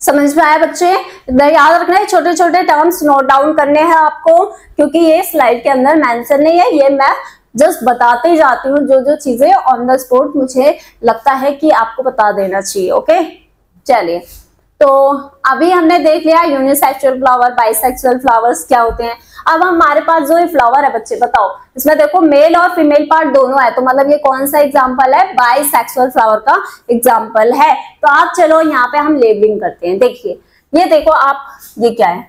समझ में आया बच्चे? याद रखना है, छोटे छोटे टर्म्स नोट डाउन करने हैं आपको, क्योंकि ये स्लाइड के अंदर मेंशन नहीं है, ये मैं जस्ट बताते जाती हूँ जो जो चीजें ऑन द स्पॉट मुझे लगता है कि आपको बता देना चाहिए। ओके, चलिए, तो अभी हमने देख लिया यूनिसेक्सुअल फ्लावर, बाइसेक्सुअल फ्लावर्स क्या होते हैं। अब हमारे पास जो ये फ्लावर है बच्चे, बताओ इसमें देखो मेल और फीमेल पार्ट दोनों है, तो मतलब ये कौन सा एग्जांपल है? बाइसेक्सुअल फ्लावर का एग्जांपल है। तो आप चलो यहाँ पे हम लेबलिंग करते हैं। देखिए, ये देखो आप, ये क्या है?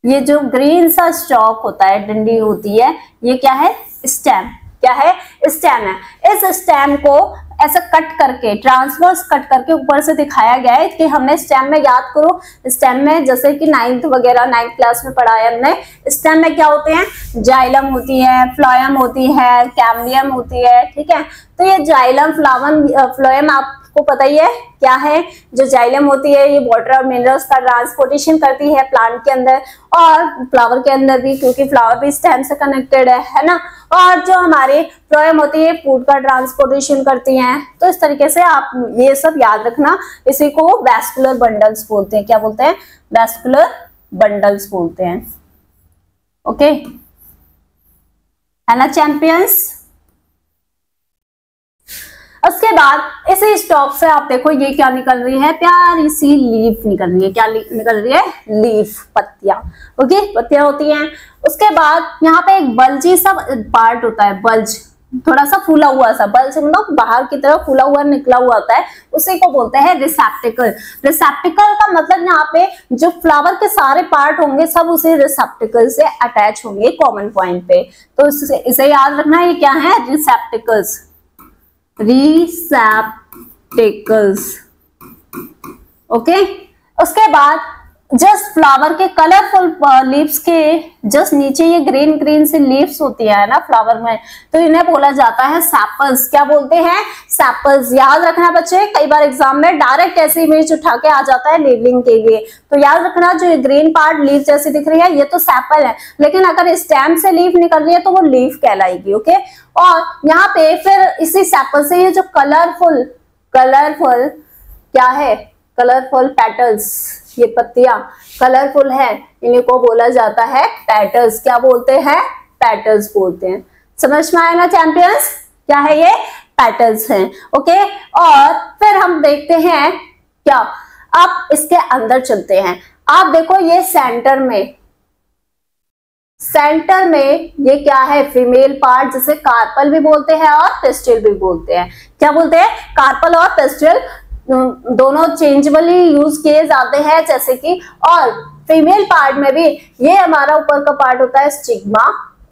ये जो ग्रीन सा स्टॉक होता है, डंडी होती है, ये क्या है? स्टेम। क्या है? स्टेम है। इस स्टेम को ऐसा कट करके, ट्रांसवर्स कट करके ऊपर से दिखाया गया है कि हमने स्टेम में, याद करो स्टेम में जैसे कि 9th वगैरह 9th क्लास में पढ़ा है हमने, स्टेम में क्या होते हैं? जाइलम होती है, फ्लोएम होती है, कैम्बियम होती है, ठीक है। तो ये जाइलम, फ्लोएम आपको पता ही है क्या है। जो जाइलम होती है ये वाटर और मिनरल्स का ट्रांसपोर्टेशन करती है प्लांट के अंदर और फ्लावर के अंदर भी, क्योंकि फ्लावर भी स्टेम से कनेक्टेड है ना। और जो हमारे फ्लोएम होती है फूड का ट्रांसपोर्टेशन करती हैं। तो इस तरीके से आप ये सब याद रखना। इसी को वैस्कुलर बंडल्स बोलते हैं। क्या बोलते हैं? वैस्कुलर बंडल्स बोलते हैं। ओके, है ना चैंपियंस। उसके बाद इसी स्टॉक से आप देखो ये क्या निकल रही है, प्यारी सी लीफ निकल रही है। क्या निकल रही है? लीफ, पत्तियां। ओके, पत्तियां होती हैं। उसके बाद यहाँ पे एक बल्जी सा पार्ट होता है, बल्ज, थोड़ा सा फूला हुआ सा, बल्ज मतलब बाहर की तरफ फूला हुआ निकला हुआ होता है, उसी को बोलते हैं रिसेप्टिकल। रिसेप्टिकल का मतलब यहाँ पे जो फ्लावर के सारे पार्ट होंगे सब उसी रिसेप्टिकल से अटैच होंगे कॉमन पॉइंट पे। तो इसे याद रखना, ये क्या है? Receptacles, receptacles. ओके, उसके बाद जस्ट फ्लावर के कलरफुल लीव्स के जस्ट नीचे ये ग्रीन ग्रीन से लीव्स होती है ना फ्लावर में, तो इन्हें बोला जाता है सेपल्स। क्या बोलते हैं? सेपल्स। याद रखना बच्चे, कई बार एग्जाम में डायरेक्ट ऐसे इमेज उठा के आ जाता है लेबलिंग के लिए, तो याद रखना जो ग्रीन पार्ट लीव जैसी दिख रही है ये तो सेपल है, लेकिन अगर स्टेम से लीफ निकल रही है तो वो लीफ कहलाएगी। ओके, और यहाँ पे फिर इसी सेपल से ये जो कलरफुल क्या है? कलरफुल पेटल्स, ये पत्तियां कलरफुल है, इन्हीं को बोला जाता है पेटल्स। क्या बोलते हैं? पेटल्स बोलते हैं। समझ में आया ना चैंपियंस? क्या है ये? पेटल्स हैं। ओके, और फिर हम देखते हैं क्या, अब इसके अंदर चलते हैं। आप देखो ये सेंटर में ये क्या है? फीमेल पार्ट, जिसे कार्पल भी बोलते हैं और पेस्टिल भी बोलते हैं। क्या बोलते हैं? कार्पल और पेस्टिल दोनों चेंजेबली यूज किए जाते हैं, जैसे कि, और फीमेल पार्ट में भी ये हमारा ऊपर का पार्ट होता है स्टिग्मा,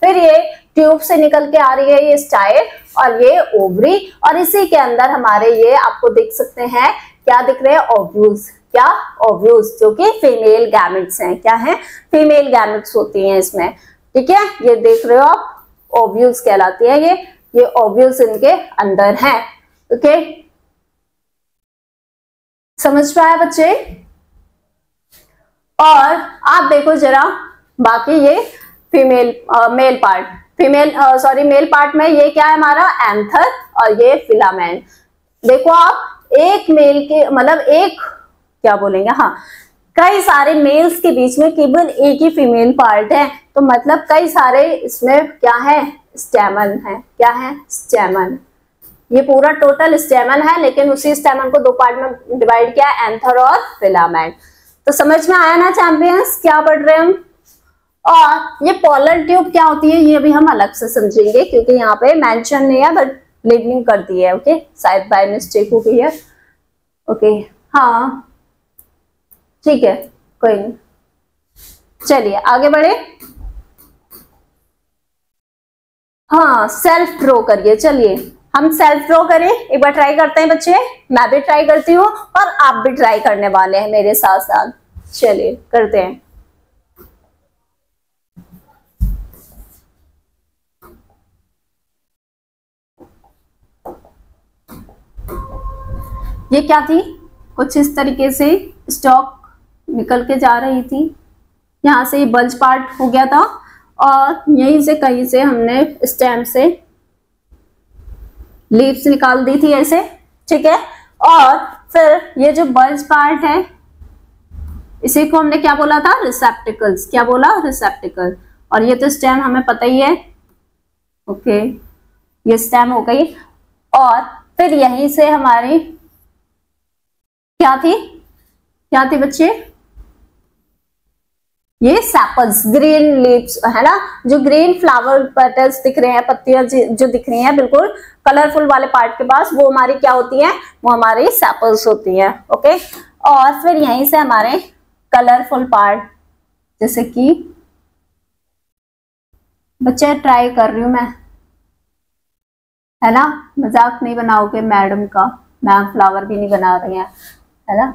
फिर ये ट्यूब से निकल के आ रही है ये स्टाइल, और ये ओवरी, और इसी के अंदर हमारे ये आपको दिख सकते हैं, क्या दिख रहे हैं? ओव्यूल्स। क्या? ओव्यूल्स, जो कि फीमेल गैमेट्स हैं। क्या है? फीमेल गैमेट्स होती हैं इसमें। ठीक है, ये देख रहे हो आप, ओव्यूल्स कहलाती है ये ओव्यूल्स इनके अंदर है। ओके, समझ में आया बच्चे? और आप देखो जरा बाकी ये मेल पार्ट में ये क्या है हमारा? एंथर, और ये फिलामेंट। देखो आप, एक मेल के मतलब एक क्या बोलेंगे, हाँ, कई सारे मेल्स के बीच में केवल एक ही फीमेल पार्ट है, तो मतलब कई सारे इसमें क्या है? स्टेमन है। क्या है? स्टेमन। ये पूरा टोटल स्टेमन है, लेकिन उसी स्टेमन को दो पार्ट में डिवाइड किया, एंथर और फिलामेंट। तो समझ में आया ना चैंपियंस? क्या पढ़ रहे हैं हम? और ये पोलर ट्यूब क्या होती है ये भी हम अलग से समझेंगे, क्योंकि यहाँ पे मेंशन नहीं है, बट लेबलिंग कर दी है। ओके, शायद बाय मिस्टेक हो गई है। ओके, हाँ ठीक है, कोई नहीं, चलिए आगे बढ़े। हाँ, सेल्फ ड्रॉ करिए। चलिए हम सेल्फ ड्रॉ करें, एक बार ट्राई करते हैं बच्चे। मैं भी ट्राई करती हूँ और आप भी ट्राई करने वाले हैं मेरे साथ साथ। चलिए करते हैं। ये क्या थी? कुछ इस तरीके से स्टॉक निकल के जा रही थी, यहाँ से ये बल्ज पार्ट हो गया था, और यहीं से कहीं से हमने स्टेम से लीव्स निकाल दी थी ऐसे। ठीक है, और फिर ये जो बल्ज पार्ट है इसी को हमने क्या बोला था? रिसेप्टिकल्स। क्या बोला? रिसेप्टिकल। और ये तो स्टेम हमें पता ही है। ओके, ये स्टेम हो गई, और फिर यहीं से हमारी क्या थी बच्चे? ये सेपल्स, ग्रीन लीव्स है ना, जो ग्रीन फ्लावर पेटल्स दिख रहे हैं, पत्तियां जो दिख रही हैं बिल्कुल कलरफुल वाले पार्ट के पास, वो हमारी क्या होती हैं? वो हमारी सेपल्स होती हैं। ओके, और फिर यहीं से हमारे कलरफुल पार्ट, जैसे कि बच्चे ट्राई कर रही हूं मैं, है ना, मजाक नहीं बनाओगे मैडम का, मैम फ्लावर भी नहीं बना रही है ना।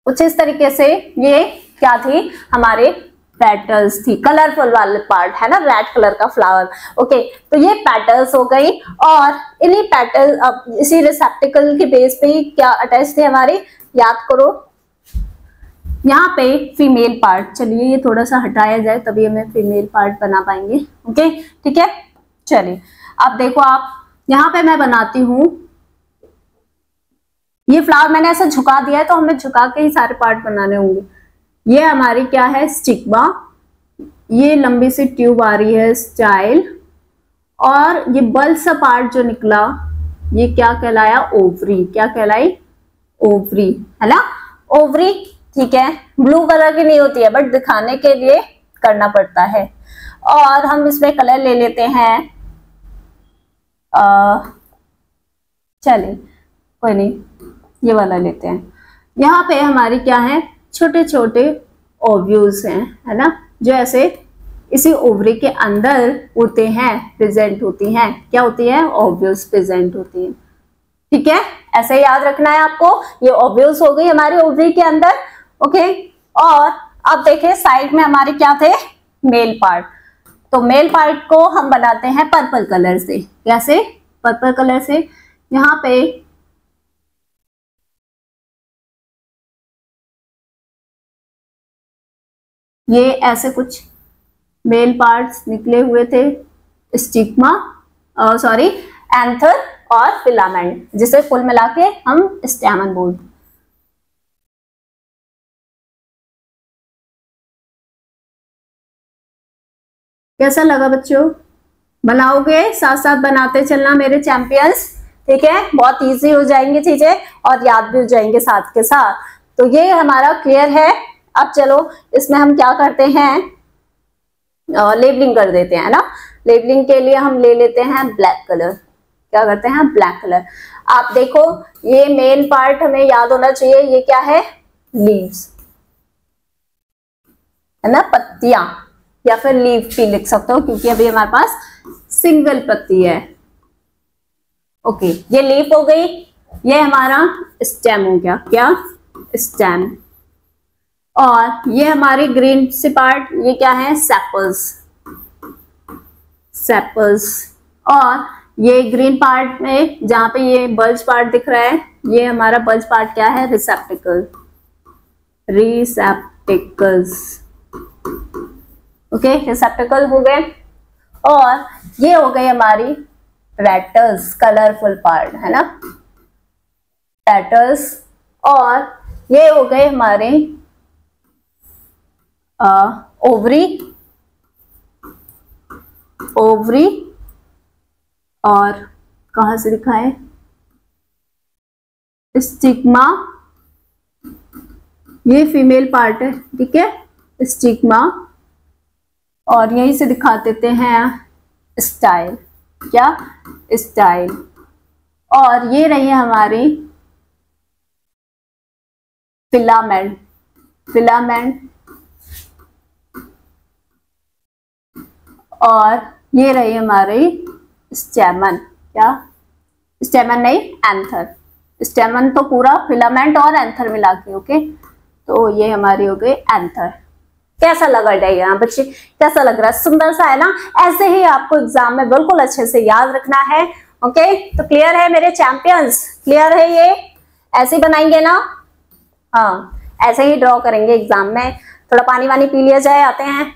कुछ इस तरीके से ये क्या थी? हमारे पेटल्स थी, कलरफुल वाले पार्ट है ना, रेड कलर का फ्लावर। ओके, तो ये पेटल्स हो गई, और इन्हीं पेटल अब इसी रिसेप्टिकल के बेस पे क्या अटैच थे हमारे? याद करो, यहाँ पे फीमेल पार्ट, चलिए ये थोड़ा सा हटाया जाए तभी हमें फीमेल पार्ट बना पाएंगे। ओके, ठीक है, चलिए अब देखो आप, यहाँ पे मैं बनाती हूँ ये फ्लावर, मैंने ऐसा झुका दिया है तो हमें झुका के ही सारे पार्ट बनाने होंगे। ये हमारी क्या है? स्टिग्मा, ये लंबी सी ट्यूब आ रही है स्टाइल, और ये बल्ब सा पार्ट जो निकला ये क्या कहलाया, ओवरी। क्या कहलाई, ओवरी, है ना, ओवरी। ठीक है, ब्लू कलर की नहीं होती है बट दिखाने के लिए करना पड़ता है। और हम इसमें कलर ले लेते हैं, चलिए कोई नहीं, ये वाला लेते हैं। यहाँ पे हमारी क्या है, छोटे छोटे ओव्यूल्स हैं, है ना, जो ऐसे इसी ओवरी के अंदर होते हैं, प्रेजेंट होती हैं। क्या होती है, ओव्यूल्स प्रेजेंट होती हैं। ठीक है, ऐसे याद रखना है आपको। ये ओव्यूल्स हो गई हमारी ओवरी के अंदर। ओके, और अब देखें साइड में हमारे क्या थे, मेल पार्ट। तो मेल पार्ट को हम बनाते हैं पर्पल कलर से। कैसे, पर्पल कलर से। यहाँ पे ये ऐसे कुछ मेल पार्ट्स निकले हुए थे, स्टिग्मा, सॉरी एंथर और फिलामेंट, जिसे कुल मिला के हम स्टैमन बोलते। कैसा लगा बच्चों, बनाओगे, साथ साथ बनाते चलना मेरे चैंपियंस। ठीक है, बहुत इजी हो जाएंगी चीजें और याद भी हो जाएंगे साथ के साथ। तो ये हमारा क्लियर है। अब चलो इसमें हम क्या करते हैं, लेबलिंग कर देते हैं ना। लेबलिंग के लिए हम ले लेते हैं ब्लैक कलर। क्या करते हैं, ब्लैक कलर। आप देखो ये मेन पार्ट हमें याद होना चाहिए, ये क्या है, लीव्स, है ना, पत्तियां, या फिर लीफ भी लिख सकते हो क्योंकि अभी हमारे पास सिंगल पत्ती है। ओके, ये लीफ हो गई, ये हमारा स्टेम हो गया। क्या, स्टेम। और ये हमारी ग्रीन से पार्ट, ये क्या है, सेपल्स, सेपल्स। और ये ग्रीन पार्ट में जहां पे ये बल्ज पार्ट दिख रहा है, ये हमारा बल्ज पार्ट क्या है, रिसेप्टिकल, रिसेप्टिकल्स। ओके, रिसेप्टिकल हो गए। और ये हो गई हमारी रेटल्स, कलरफुल पार्ट, है ना, रेटल्स। और ये हो गए हमारे ओवरी, ओवरी। और कहां से लिखा है, स्टिग्मा, ये फीमेल पार्ट है। ठीक है, स्टिग्मा। और यहीं से दिखा देते हैं स्टाइल। क्या, स्टाइल। और ये रही हमारी फिलामेंट, फिलामेंट। और ये रही हमारी स्टेमन। क्या, स्टेमन नहीं, एंथर। स्टेमन तो पूरा, फिलामेंट और एंथर मिला के। ओके, तो ये हमारी हो गई एंथर। कैसा लग रहा है यहाँ बच्चे, कैसा लग रहा है, सुंदर सा है ना। ऐसे ही आपको एग्जाम में बिल्कुल अच्छे से याद रखना है। ओके, तो क्लियर है मेरे चैंपियंस, क्लियर है। ये ऐसे ही बनाएंगे ना, हाँ ऐसे ही ड्रॉ करेंगे एग्जाम में। थोड़ा पानी वानी पी लिया जाए, आते हैं।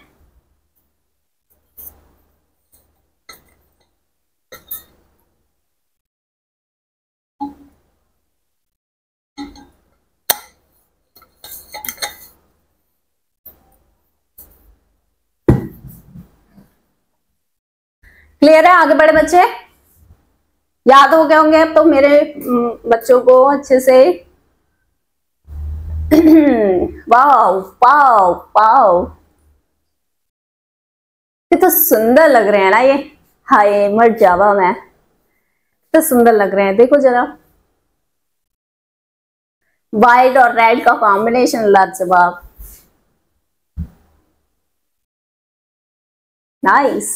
क्लियर है, आगे बढ़े बच्चे, याद हो गए होंगे अब तो मेरे बच्चों को अच्छे से। वाओ वाओ वाओ, ये तो सुंदर लग रहे हैं ना ये। हाय मर जावा मैं, तो सुंदर लग रहे हैं। देखो जरा, व्हाइट और रेड का कॉम्बिनेशन लाजवाब, नाइस।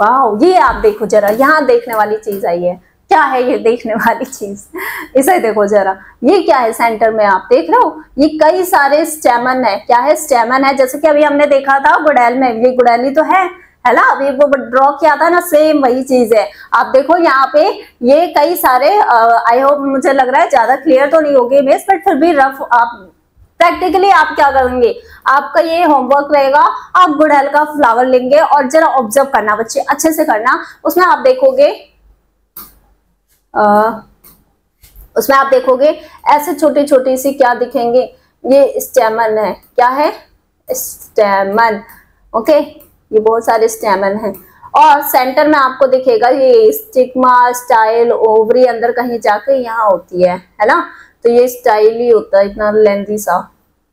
वाओ, ये आप देखो जरा, यहाँ देखने वाली चीज आई है। क्या है ये देखने वाली चीज, इसे देखो जरा, ये क्या है सेंटर में आप देख रहे हो, ये कई सारे स्टेमन है। क्या है, स्टेमन है। जैसे कि अभी हमने देखा था गुड़ैल में, ये गुड़ैली तो है ना, अभी वो ड्रॉ किया था ना, सेम वही चीज है। आप देखो यहाँ पे ये कई सारे, आई होप, मुझे लग रहा है ज्यादा क्लियर तो नहीं होगी मिस, बट फिर भी रफ आप प्रैक्टिकली आप क्या करेंगे, आपका ये होमवर्क रहेगा। आप गुड़हल का फ्लावर लेंगे और जरा ऑब्जर्व करना बच्चे, अच्छे से करना। उसमें आप देखोगे उसमें आप देखोगे ऐसे छोटी छोटी सी क्या दिखेंगे, ये स्टेमन है, क्या है, स्टेमन, ओके, ये बहुत सारे स्टेमन हैं। और सेंटर में आपको दिखेगा ये स्टिग्मा, स्टाइल, ओवरी अंदर कहीं जाके यहाँ होती है ना, तो ये स्टाइल ही होता है इतना लेंथी सा,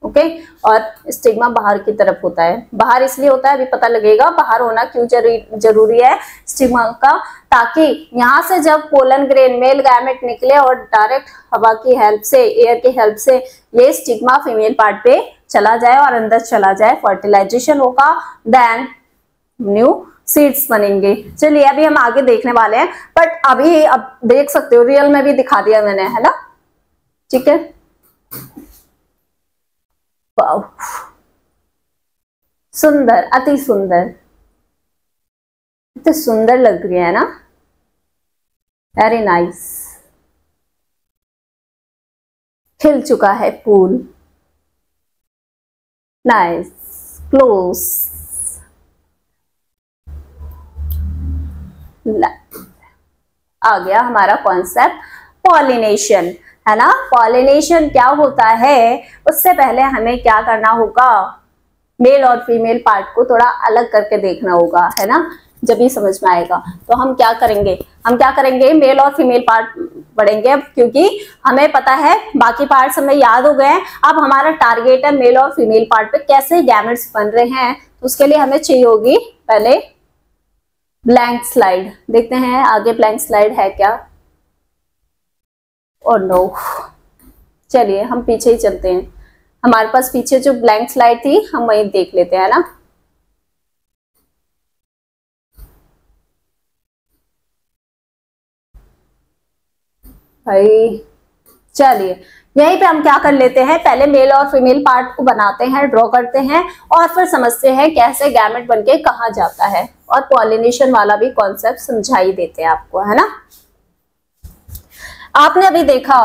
ओके। और स्टिग्मा बाहर की तरफ होता है, बाहर इसलिए होता है, अभी पता लगेगा बाहर होना क्यों जरूरी है स्टिग्मा का, ताकि यहाँ से जब पोलन ग्रेन मेल गैमेट निकले और डायरेक्ट हवा की हेल्प से, एयर की हेल्प से ये स्टिग्मा फीमेल पार्ट पे चला जाए और अंदर चला जाए, फर्टिलाइजेशन होगा, देन न्यू सीड्स बनेंगे। चलिए अभी हम आगे देखने वाले हैं, बट अभी अब देख सकते हो रियल में भी दिखा दिया मैंने, है ना, ठीक है। वाव, सुंदर, अति सुंदर, इतनी सुंदर लग रही है ना, वेरी नाइस। खिल चुका है फूल, नाइस, क्लोज, आ गया हमारा कॉन्सेप्ट पॉलिनेशन, है ना। पॉलिनेशन क्या होता है, उससे पहले हमें क्या करना होगा, मेल और फीमेल पार्ट को थोड़ा अलग करके देखना होगा, है ना, जब भी समझ में आएगा। तो हम क्या करेंगे, मेल और फीमेल पार्ट पढ़ेंगे अब, क्योंकि हमें पता है बाकी पार्ट्स हमें याद हो गए हैं। अब हमारा टारगेट है मेल और फीमेल पार्ट पे कैसे गैमेट्स बन रहे हैं, तो उसके लिए हमें चाहिए होगी पहले ब्लैंक स्लाइड। देखते हैं आगे ब्लैंक स्लाइड है क्या, और नो, चलिए हम पीछे ही चलते हैं, हमारे पास पीछे जो ब्लैंक स्लाइड थी हम वही देख लेते हैं ना। भाई चलिए यहीं पे हम क्या कर लेते हैं, पहले मेल और फीमेल पार्ट को बनाते हैं, ड्रॉ करते हैं, और फिर समझते हैं कैसे गैमेट बनके कहाँ जाता है, और पॉलिनेशन वाला भी कॉन्सेप्ट समझा ही देते हैं आपको, है ना। आपने अभी देखा,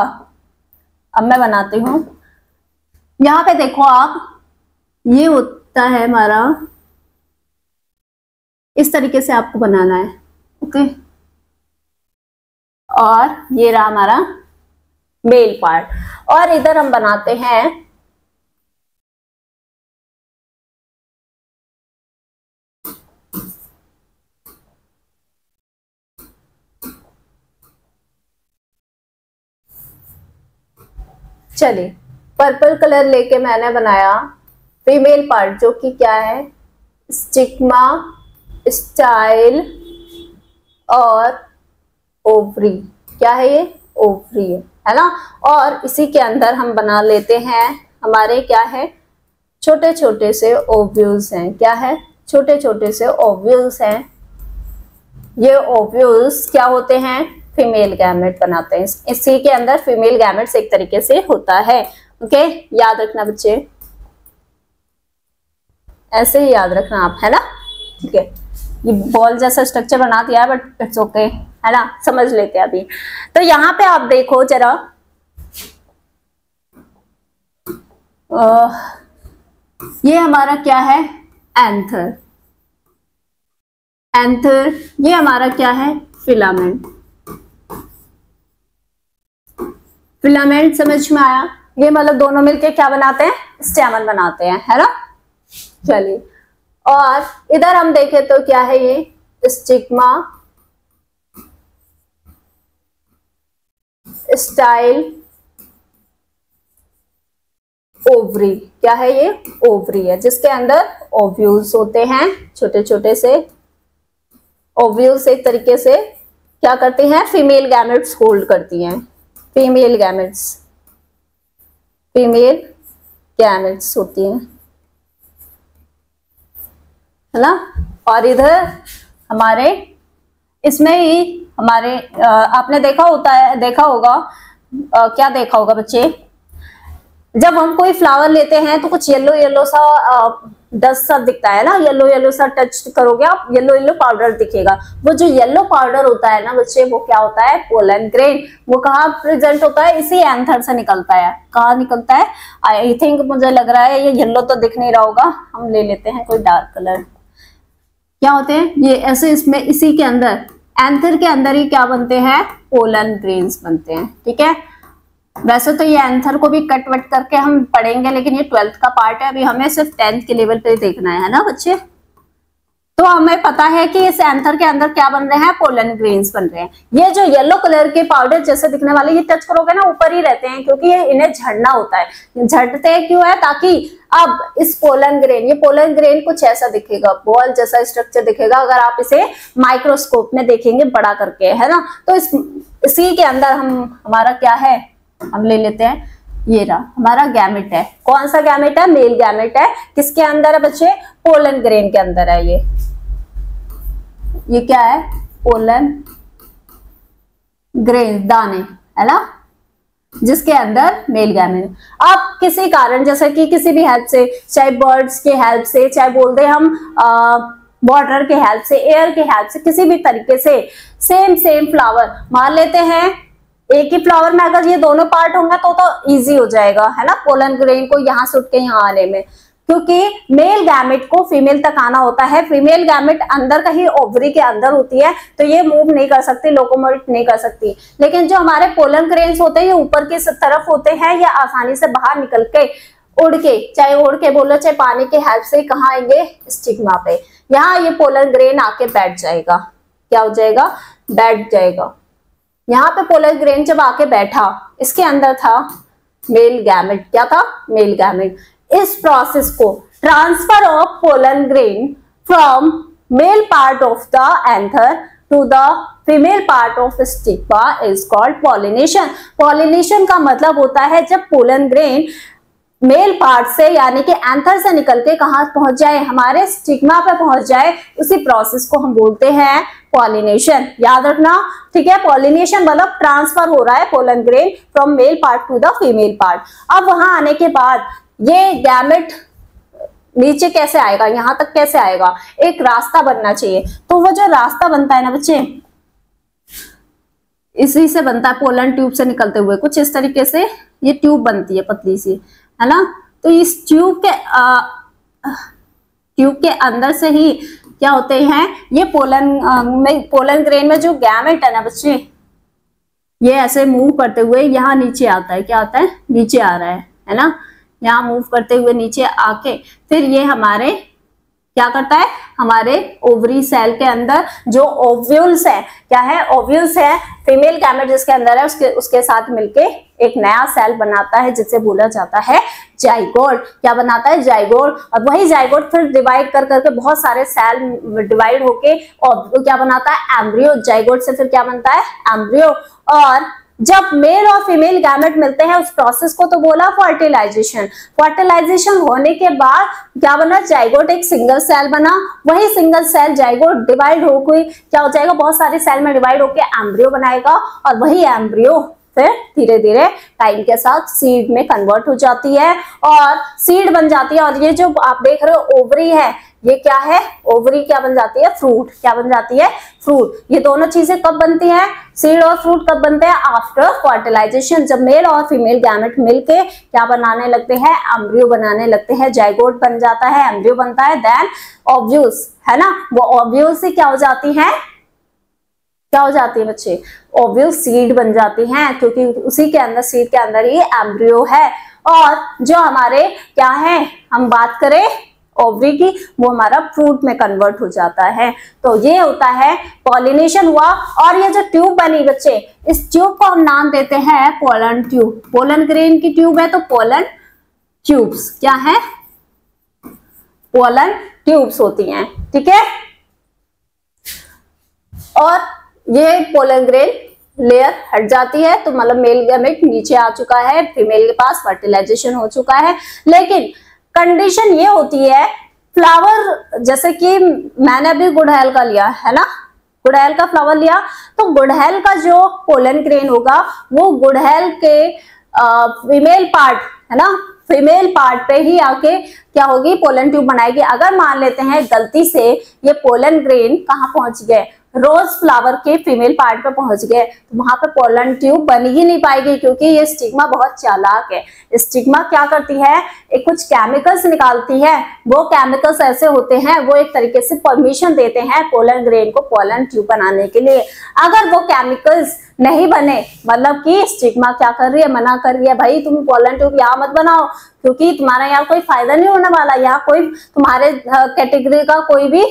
अब मैं बनाती हूँ, यहाँ पे देखो आप, ये होता है हमारा, इस तरीके से आपको बनाना है, ओके। और ये रहा हमारा मेल पार्ट, और इधर हम बनाते हैं चलिए पर्पल कलर लेके मैंने बनाया फीमेल पार्ट, जो कि क्या है, स्टिग्मा, स्टाइल और ओवरी, क्या है ये, ओवरी है ना। और इसी के अंदर हम बना लेते हैं हमारे क्या है, छोटे छोटे से ओव्यूल्स हैं, क्या है, छोटे छोटे से ओव्यूल्स हैं। ये ओव्यूल्स क्या होते हैं, फीमेल गैमेट बनाते हैं, इसी के अंदर फीमेल गैमेट्स एक तरीके से होता है, ओके। याद रखना बच्चे, ऐसे ही याद रखना आप, है ना, ठीक है। ये बॉल जैसा स्ट्रक्चर बना दिया है, बट इट्स ओके, है ना, समझ लेते हैं अभी। तो यहाँ पे आप देखो जरा, ये हमारा क्या है, एंथर, एंथर, ये हमारा क्या है, फिलामेंट, फिलामेंट समझ में आया। ये मतलब दोनों मिलके क्या बनाते हैं, स्टेमन बनाते हैं, है ना। चलिए, और इधर हम देखें तो क्या है, ये स्टिग्मा, स्टाइल, ओवरी, क्या है ये, ओवरी है, जिसके अंदर ओव्यूल्स होते हैं, छोटे छोटे से ओव्यूल्स एक तरीके से क्या करती हैं, फीमेल गैमेट्स होल्ड करती हैं, फीमेल गैमेट्स, फीमेल गैमेट्स होती हैं, है ना। और इधर हमारे इसमें ही हमारे आपने देखा होगा क्या देखा होगा बच्चे, जब हम कोई फ्लावर लेते हैं तो कुछ येलो येलो सा डस्ट सा दिखता है ना, येलो येलो सा टच करोगे आप, येलो येलो पाउडर दिखेगा। वो जो येलो पाउडर होता है ना बच्चे, वो क्या होता है, पोलन ग्रेन। वो कहाँ प्रेजेंट होता है, इसी एंथर से निकलता है। कहाँ निकलता है, आई थिंक मुझे लग रहा है ये येलो तो दिख नहीं रहा होगा, हम ले लेते हैं कोई डार्क कलर। क्या होते हैं ये ऐसे, इसमें इसी के अंदर एंथर के अंदर ही क्या बनते हैं, पोलन ग्रेन्स बनते हैं, ठीक है। वैसे तो ये आंसर को भी कट वट करके हम पढ़ेंगे, लेकिन ये 12th का पार्ट है, अभी हमें सिर्फ 10th के लेवल पे देखना है ना बच्चे। तो हमें पता है कि इस एंथर के अंदर क्या बन रहे हैं, पोलन ग्रेन्स बन रहे हैं। ये जो येलो कलर के पाउडर जैसे दिखने वाले, ये टच करोगे ना ऊपर ही रहते हैं, क्योंकि ये इन्हें झड़ना होता है। झड़ते क्यों है, ताकि अब इस पोलन ग्रेन, ये पोलन ग्रेन कुछ ऐसा दिखेगा, बॉल जैसा स्ट्रक्चर दिखेगा अगर आप इसे माइक्रोस्कोप में देखेंगे बड़ा करके, है ना। तो इसी के अंदर हमारा क्या है, हम ले लेते हैं, ये रहा हमारा गैमेट है। कौन सा गैमेट है, मेल गैमेट है। किसके अंदर है बच्चे, पोलन ग्रेन के अंदर है। ये क्या है, पोलन ग्रेन, दाने, है ना, जिसके अंदर मेल गैमेट। अब किसी कारण, जैसे कि किसी भी हेल्प से, चाहे बर्ड्स के हेल्प से, चाहे बोल दे हम वाटर के हेल्प से, एयर के हेल्प से, किसी भी तरीके से सेम फ्लावर मान लेते हैं। एक ही फ्लावर में अगर ये दोनों पार्ट होंगे तो इजी हो जाएगा, है ना, पोलन ग्रेन को यहाँ से उठ के यहाँ आने में, क्योंकि मेल गैमेट को फीमेल तक आना होता है। फीमेल गैमेट अंदर कहीं ओवरी के अंदर होती है, तो ये मूव नहीं कर सकती, लोकोमोट नहीं कर सकती। लेकिन जो हमारे पोलन ग्रेन्स होते हैं ये ऊपर की तरफ होते हैं, ये आसानी से बाहर निकल के उड़ के, चाहे उड़ के बोलो चाहे पानी के हेल्प से, कहाँ आएंगे, स्टिग्मा पे। यहाँ ये पोलन ग्रेन आके बैठ जाएगा। क्या हो जाएगा, बैठ जाएगा। यहाँ पे पोलन ग्रेन जब आके बैठा, इसके अंदर था मेल गैमेट। क्या था, मेल गैमेट। इस प्रोसेस को, transfer of pollen grain from male part of the anther to the female part of stigma is called pollination. Pollination का मतलब होता है जब पोलन ग्रेन मेल पार्ट से, यानी कि एंथर से निकल के कहां पहुंच जाए, हमारे स्टिग्मा पे पहुंच जाए, उसी प्रोसेस को हम बोलते हैं पॉलिनेशन। याद रखना, ठीक है। पॉलिनेशन मतलब ट्रांसफर हो रहा है pollen grain from male part two the female part. अब वहां आने के बाद ये गैमेट नीचे कैसे आएगा, यहां तक कैसे आएगा, एक रास्ता बनना चाहिए। तो वो जो रास्ता बनता है ना बच्चे, इसी से बनता है, पोलन ट्यूब से निकलते हुए कुछ इस तरीके से ये ट्यूब बनती है, पतली सी, है ना। तो इस ट्यूब के अंदर से ही क्या होते हैं, ये पोलन ग्रेन में जो गैमेट है ना बच्चे, ये ऐसे मूव करते हुए यहाँ नीचे आता है। क्या आता है, नीचे आ रहा है ना। यहाँ मूव करते हुए नीचे आके फिर ये हमारे क्या करता है, हमारे ओवरी सेल के अंदर जो ओव्यूल्स है, क्या है, ओव्यूल्स है, फीमेल गैमेट जिसके अंदर है, उसके साथ मिलके एक नया सेल बनाता है, जिसे बोला जाता है जाइगोट। क्या बनाता है, जाइगोट। और वही जाइगोट फिर डिवाइड कर करके बहुत सारे सेल डिवाइड होके और क्या बनाता है, एम्ब्रियो। जाइगोट से फिर क्या बनता है, एम्ब्रियो। और जब मेल और फीमेल गैमेट मिलते हैं, उस प्रोसेस को तो बोला फर्टिलाइजेशन। फर्टिलाइजेशन होने के बाद क्या बना, जाइगोट एक सिंगल सेल बना। वही सिंगल सेल जाइगोट डिवाइड होकर क्या हो जाएगा, बहुत सारे सेल में डिवाइड होकर एम्ब्रियो बनाएगा। और वही एम्ब्रियो फिर धीरे धीरे टाइम के साथ सीड में कन्वर्ट हो जाती है और सीड बन जाती है। और ये जो आप देख रहे हो ओवरी है, ये क्या है, ओवरी क्या बन जाती है, फ्रूट। क्या बन जाती है, फ्रूट। ये दोनों चीजें कब बनती हैं, सीड और फ्रूट कब बनते हैं, आफ्टर फर्टिलाइजेशन। जब मेल और फीमेल गैमेट मिलके क्या बनाने लगते हैं, एम्ब्रियो बनाने लगते हैं। जाइगोट बन जाता है, एम्ब्रियो बनता है, देन ओव्यूल्स, है ना। वो ओव्यूल्स से क्या हो जाती है, क्या हो जाती है बच्चे, ओव्यूल सीड बन जाती हैं, क्योंकि उसी के अंदर, सीड के अंदर ही एम्ब्रियो है। और जो हमारे क्या है, हम बात करें ओवरी की, वो हमारा फ्रूट में कन्वर्ट हो जाता है। तो ये होता है पॉलिनेशन हुआ। और ये जो ट्यूब बनी बच्चे, इस ट्यूब को हम नाम देते हैं पोलन ट्यूब। पोलन ग्रेन की ट्यूब है तो पोलन ट्यूब्स क्या है, पोलन ट्यूब्स होती हैं, ठीक है। और ये पोलन ग्रेन लेयर हट जाती है, तो मतलब मेल गैमेट नीचे आ चुका है, फीमेल के पास फर्टिलाइजेशन हो चुका है। लेकिन कंडीशन ये होती है, फ्लावर, जैसे कि मैंने अभी गुड़हल का लिया है ना, गुड़हल का फ्लावर लिया, तो गुड़हल का जो पोलन ग्रेन होगा वो गुड़हल के फीमेल पार्ट, है ना, फीमेल पार्ट पे ही आके क्या होगी, पोलन ट्यूब बनाएगी। अगर मान लेते हैं गलती से ये पोलन ग्रेन कहाँ पहुंच गए, रोज फ्लावर के फीमेल पार्ट पे पहुंच गए, तो वहां पे पोलन ट्यूब बन ही नहीं पाएगी, क्योंकि ये स्टिग्मा बहुत चालाक है। स्टिग्मा क्या करती है, एक कुछ केमिकल्स निकालती है। वो केमिकल्स ऐसे होते हैं, वो एक तरीके से परमिशन देते हैं पोलन ग्रेन को पोलन ट्यूब बनाने के लिए। अगर वो केमिकल्स नहीं बने, मतलब कि स्टिग्मा क्या कर रही है, मना कर रही है, भाई तुम पोलन ट्यूब यहाँ मत बनाओ क्योंकि तुम्हारा यहाँ कोई फायदा नहीं होने वाला, यहाँ कोई तुम्हारे कैटेगरी का कोई भी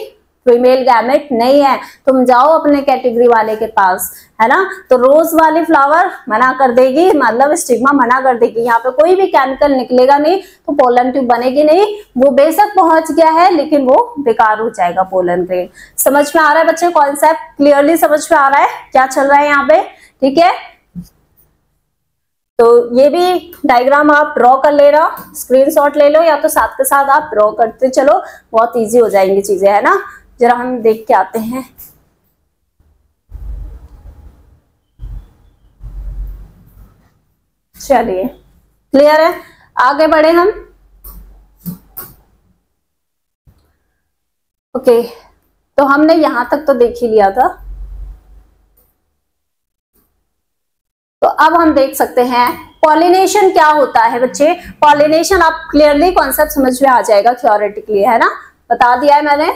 फीमेल गैमेट नहीं है, तुम जाओ अपने कैटेगरी वाले के पास, है ना। तो रोज वाली फ्लावर मना कर देगी, मतलब स्टिग्मा मना कर देगी, यहाँ पे कोई भी केमिकल निकलेगा नहीं, तो पोलन ट्यूब बनेगी नहीं। वो बेशक पहुंच गया है लेकिन वो बेकार हो जाएगा पोलन ग्रेन। समझ में आ रहा है बच्चे, कॉन्सेप्ट क्लियरली समझ में आ रहा है क्या चल रहा है यहाँ पे, ठीक है। तो ये भी डायग्राम आप ड्रॉ कर ले रहा, स्क्रीनशॉट ले लो या तो साथ के साथ आप ड्रॉ करते चलो, बहुत इजी हो जाएंगी चीजें, है ना। जरा हम देख के आते हैं। चलिए क्लियर है, आगे बढ़े हम। ओके, तो हमने यहां तक तो देख ही लिया था, तो अब हम देख सकते हैं पॉलिनेशन क्या होता है बच्चे। पॉलिनेशन आप क्लियरली कॉन्सेप्ट समझ में आ जाएगा थ्योरेटिकली, है ना, बता दिया है मैंने।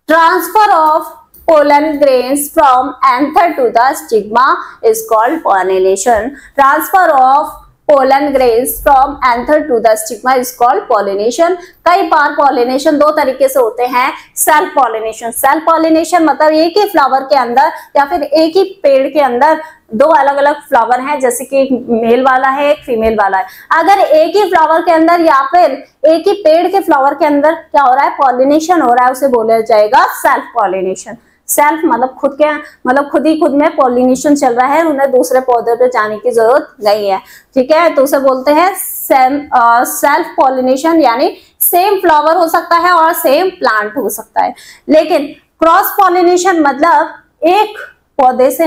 Transfer of pollen grains from anther to the stigma is called pollination. Transfer of pollen grains from anther to the stigma is called pollination. कई बार pollination दो तरीके से होते हैं। सेल्फ पॉलिनेशन, सेल्फ पॉलिनेशन मतलब एक ही फ्लावर के अंदर या फिर एक ही पेड़ के अंदर दो अलग अलग फ्लावर हैं, जैसे कि एक मेल वाला है एक फीमेल वाला है। अगर एक ही फ्लावर के अंदर या फिर एक ही पेड़ के फ्लावर के अंदर क्या हो रहा है, पॉलिनेशन हो रहा है, उसे बोला जाएगा सेल्फ पॉलिनेशन। सेल्फ मतलब खुद के, मतलब खुद ही खुद में पॉलिनेशन चल रहा है, उन्हें दूसरे पौधे पे जाने की जरूरत नहीं है, ठीक है। तो उसे बोलते हैं सेल्फ पॉलिनेशन, यानी सेम फ्लावर हो सकता है और सेम प्लांट हो सकता है। लेकिन क्रॉस पॉलिनेशन मतलब एक पौधे से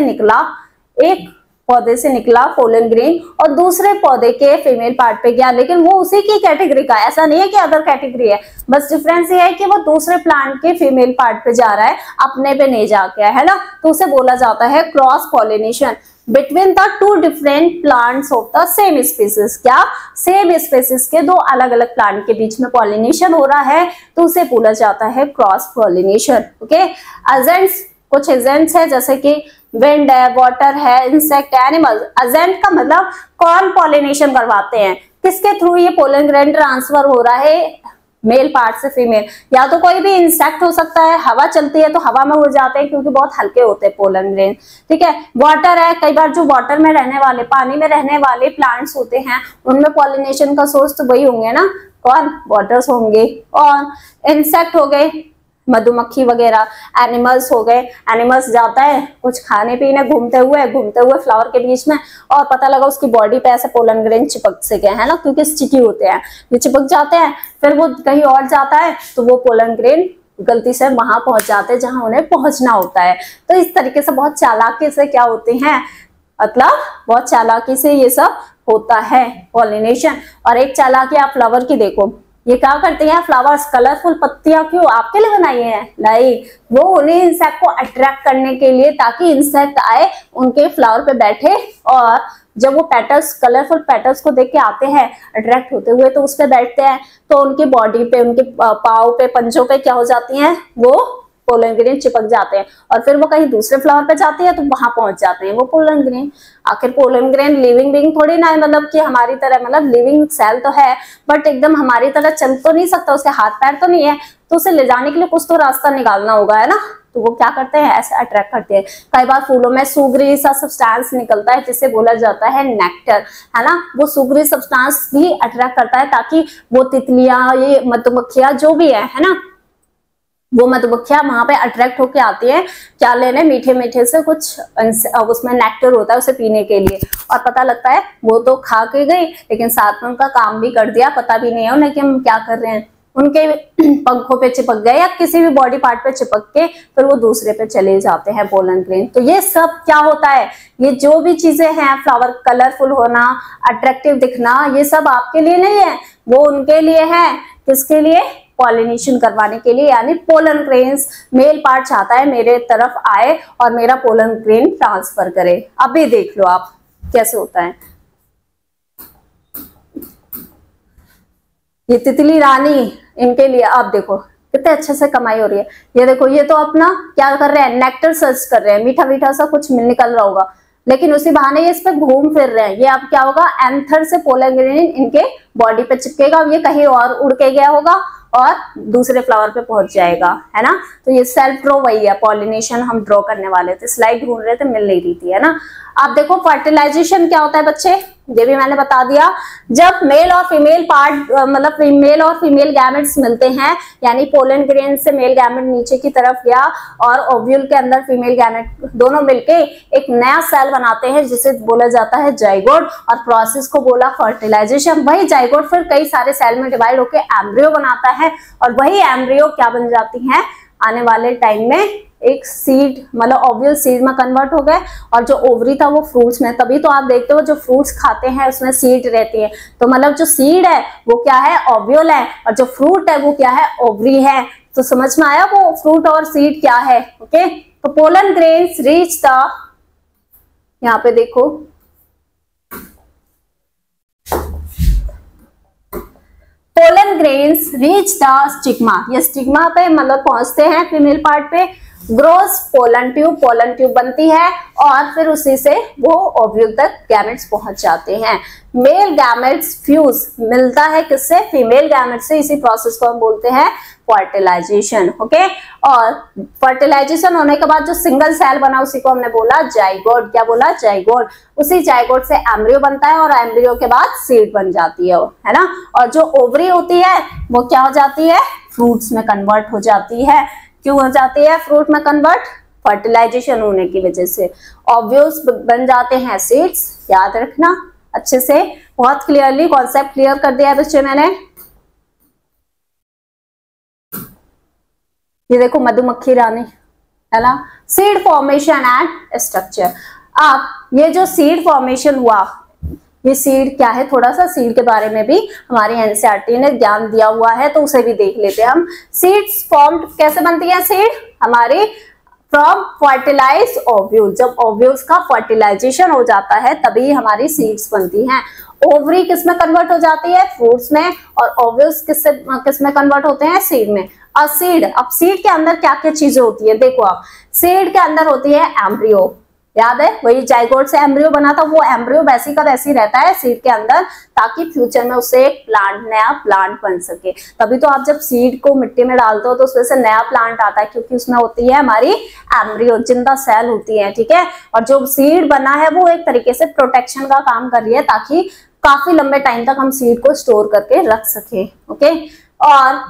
निकला पोलन ग्रेन और दूसरे पौधे के फीमेल पार्ट पे गया, लेकिन वो उसी की कैटेगरी का, ऐसा नहीं है कि अदर कैटेगरी है, बस डिफरेंस ये है कि वो दूसरे प्लांट के फीमेल पार्ट पे जा रहा है, अपने पे नहीं जा गया, है ना। तो उसे बोला जाता है cross pollination between the two different plants of the same species. क्या सेम स्पीसीज के दो अलग अलग प्लांट के बीच में पॉलिनेशन हो रहा है, तो उसे बोला जाता है क्रॉस पॉलिनेशन। ओके, एजेंट्स, कुछ एजेंट्स है जैसे कि विंड है, वाटर है, इंसेक्ट है, एनिमल। एजेंट का मतलब कौन पॉलिनेशन करवाते हैं, किसके थ्रू ये पोलन ग्रेन ट्रांसफर हो रहा है मेल पार्ट से फीमेल। या तो कोई भी इंसेक्ट हो सकता है, हवा चलती है तो हवा में उड़ जाते हैं क्योंकि बहुत हल्के होते हैं पोलन ग्रेन, ठीक है। वाटर है, कई बार जो वाटर में रहने वाले, पानी में रहने वाले प्लांट्स होते हैं उनमें पॉलिनेशन का सोर्स तो वही होंगे ना, कौन, वाटर्स होंगे। और इंसेक्ट हो गए, मधुमक्खी वगैरह। एनिमल्स हो गए, एनिमल्स जाता है कुछ खाने पीने, घूमते हुए फ्लावर के बीच में, और पता लगा उसकी बॉडी पे ऐसे पोलन ग्रेन चिपक से गए, है ना, क्योंकि स्टिकी होते हैं, ये चिपक जाते हैं, फिर वो कहीं और जाता है तो वो पोलन ग्रेन गलती से वहां पहुंच जाते हैं जहां उन्हें पहुंचना होता है। तो इस तरीके से बहुत चालाकी से क्या होते हैं, मतलब बहुत चालाकी से ये सब होता है पॉलिनेशन। और एक चालाकी आप फ्लावर की देखो, ये क्या करते हैं, फ्लावर्स कलरफुल पत्तियां क्यों आपके लिए बनाई है, नहीं, वो उन्हें इंसेक्ट को अट्रैक्ट करने के लिए, ताकि इंसेक्ट आए उनके फ्लावर पे बैठे, और जब वो पेटल्स, कलरफुल पेटल्स को देख के आते हैं अट्रैक्ट होते हुए, तो उस पे बैठते हैं, तो उनकी बॉडी पे, उनके पाँव पे, पंजों पे क्या हो जाती हैं, वो पोलन ग्रेन चिपक जाते हैं, और फिर वो कहीं दूसरे फ्लावर पे जाती है तो वहां पहुंच जाते हैं वो पोलन ग्रेन। आखिर पोलन ग्रेन लिविंग बीइंग थोड़ी ना है, मतलब कि हमारी तरह, मतलब लिविंग सेल तो है बट एकदम हमारी तरह चल तो नहीं सकता, उसके हाथ पैर तो नहीं है, तो उसे ले जाने के लिए कुछ तो रास्ता निकालना होगा, है ना। तो वो क्या करते हैं, ऐसे अट्रैक्ट करते हैं। कई बार फूलों में सुगरी सा सब्सटेंस निकलता है जिसे बोला जाता है नेक्टर, है ना, वो सुगरी सब्सटेंस भी अट्रैक्ट करता है, ताकि वो तितलियां, ये मधुमक्खियां जो भी है ना, वो मधुमक्खियां वहां पे अट्रैक्ट होके आती है, क्या लेने, मीठे मीठे से कुछ उसमें नेक्टर होता है उसे पीने के लिए, और पता लगता है वो तो खा के गई लेकिन साथ में उनका काम भी कर दिया, पता भी नहीं है उन्हें कि हम क्या कर रहे हैं, उनके पंखों पे चिपक गए या किसी भी बॉडी पार्ट पे चिपक के फिर वो दूसरे पे चले जाते हैं पोलन ग्रेन। तो ये सब क्या होता है, ये जो भी चीजें हैं, फ्लावर कलरफुल होना, अट्रैक्टिव दिखना, ये सब आपके लिए नहीं है, वो उनके लिए है। किसके लिए, पॉलिनेशन करवाने के लिए, यानी पोलन ग्रेन्स, मेल पार्ट चाहता है मेरे तरफ आए और मेरा पोलन ग्रेन ट्रांसफर करे। अभी देख लो आप कैसे होता है। ये तितली रानी, इनके लिए आप देखो कितने अच्छे से कमाई हो रही है। ये देखो, ये तो अपना क्या कर रहे हैं, नेक्टर सर्च कर रहे हैं, मीठा मीठा सा कुछ निकल रहा होगा, लेकिन उसी बहाने ये इस पे घूम फिर रहे हैं। ये अब क्या होगा, एंथर से पोलन ग्रेन इनके बॉडी पे चिपकेगा, ये कहीं और उड़ के गया होगा और दूसरे फ्लावर पे पहुंच जाएगा, है ना। तो ये सेल्फ ड्रॉ वही है, पॉलिनेशन हम ड्रॉ करने वाले थे, स्लाइड ढूंढ रहे थे, मिल नहीं रही थी, है ना। आप देखो फर्टिलाइजेशन क्या होता है बच्चे, ये भी मैंने बता दिया। जब मेल और फीमेल पार्ट मतलब मेल और फीमेल गैमेट्स मिलते हैं, यानी पोलन ग्रेन से मेल गैमेट नीचे की तरफ गया और ओव्यूल के अंदर फीमेल गैमेट, दोनों मिलके एक नया सेल बनाते हैं जिसे बोला जाता है जाइगोट, और प्रोसेस को बोला फर्टिलाइजेशन। वही जाइगोट फिर कई सारे सेल में डिवाइड होकर एम्ब्रियो बनाता है, और वही एम्ब्रियो क्या बन जाती है, आने वाले टाइम में एक सीड, मतलब ओव्यूल सीड में कन्वर्ट हो गए, और जो ओवरी था वो फ्रूट्स में। तभी तो आप देखते हो जो फ्रूट्स खाते हैं उसमें सीड रहती है, तो मतलब जो सीड है वो क्या है, ओव्यूल है, और जो फ्रूट है वो क्या है, ओवरी है। तो समझ में आया वो फ्रूट और सीड क्या है। ओके, तो पोलन ग्रेन्स रीच द, यहाँ पे देखो pollen grains reach the stigma, ये स्टिग्मा पे मतलब पहुंचते हैं फीमेल पार्ट पे, ग्रोस पोलन ट्यूब बनती है, और फिर उसी से वो ओव्यूल तक गैमेट्स पहुंच जाते हैं। मेल गैमेट्स फ्यूज, मिलता है किससे, फीमेल गैमेट से। इसी प्रोसेस को हम बोलते हैं फर्टिलाइजेशन। ओके, और फर्टिलाइजेशन होने के बाद जो सिंगल सेल बना उसी को हमने बोला जाइगोट। क्या बोला, जाइगोट। उसी जाइगोट से एम्ब्रियो बनता है, और एम्ब्रियो के बाद सीड बन जाती है ना। और जो ओवरी होती है वो क्या हो जाती है, फ्रूट्स में कन्वर्ट हो जाती है। क्यों हो जाती है फ्रूट में कन्वर्ट, फर्टिलाइजेशन होने की वजह से। ओव्यूल्स बन जाते हैं सीड्स, याद रखना अच्छे से। बहुत क्लियरली कॉन्सेप्ट क्लियर कर दिया है बच्चे मैंने। ये देखो मधुमक्खी रानी, है ना। Seed formation and structure. अब ये जो सीड फॉर्मेशन हुआ, ये सीड क्या है, थोड़ा सा सीड के बारे में भी हमारी एनसीईआरटी ने ज्ञान दिया हुआ है, तो उसे भी देख लेते हैं हम। सीड्स फॉर्म्ड कैसे बनती है सीड हमारी, फ्रॉम फर्टिलाइज ओव्यूल। जब ओव्यूल्स का फर्टिलाइजेशन हो जाता है तभी हमारी सीड्स बनती हैं। ओवरी किस में कन्वर्ट हो जाती है, फ्रूट्स में, और ओव्यूल्स किस में कन्वर्ट होते हैं, सीड में। और सीड, अब सीड के अंदर क्या क्या चीजें होती है, देखो आप, सीड के अंदर होती है एम्ब्रियो, याद है वही जाइगोट से एम्ब्रियो बना था, वो एम्ब्रियो वैसी का वैसी रहता है सीड के अंदर, ताकि फ्यूचर में उससे एक प्लांट, नया प्लांट बन सके। तभी तो आप जब सीड को मिट्टी में डालते हो तो उसमें से नया प्लांट आता है, क्योंकि उसमें होती है हमारी एम्ब्रियो, जिंदा सेल होती है, ठीक है। और जो सीड बना है वो एक तरीके से प्रोटेक्शन का काम कर रही है, ताकि काफी लंबे टाइम तक हम सीड को स्टोर करके रख सके। ओके, और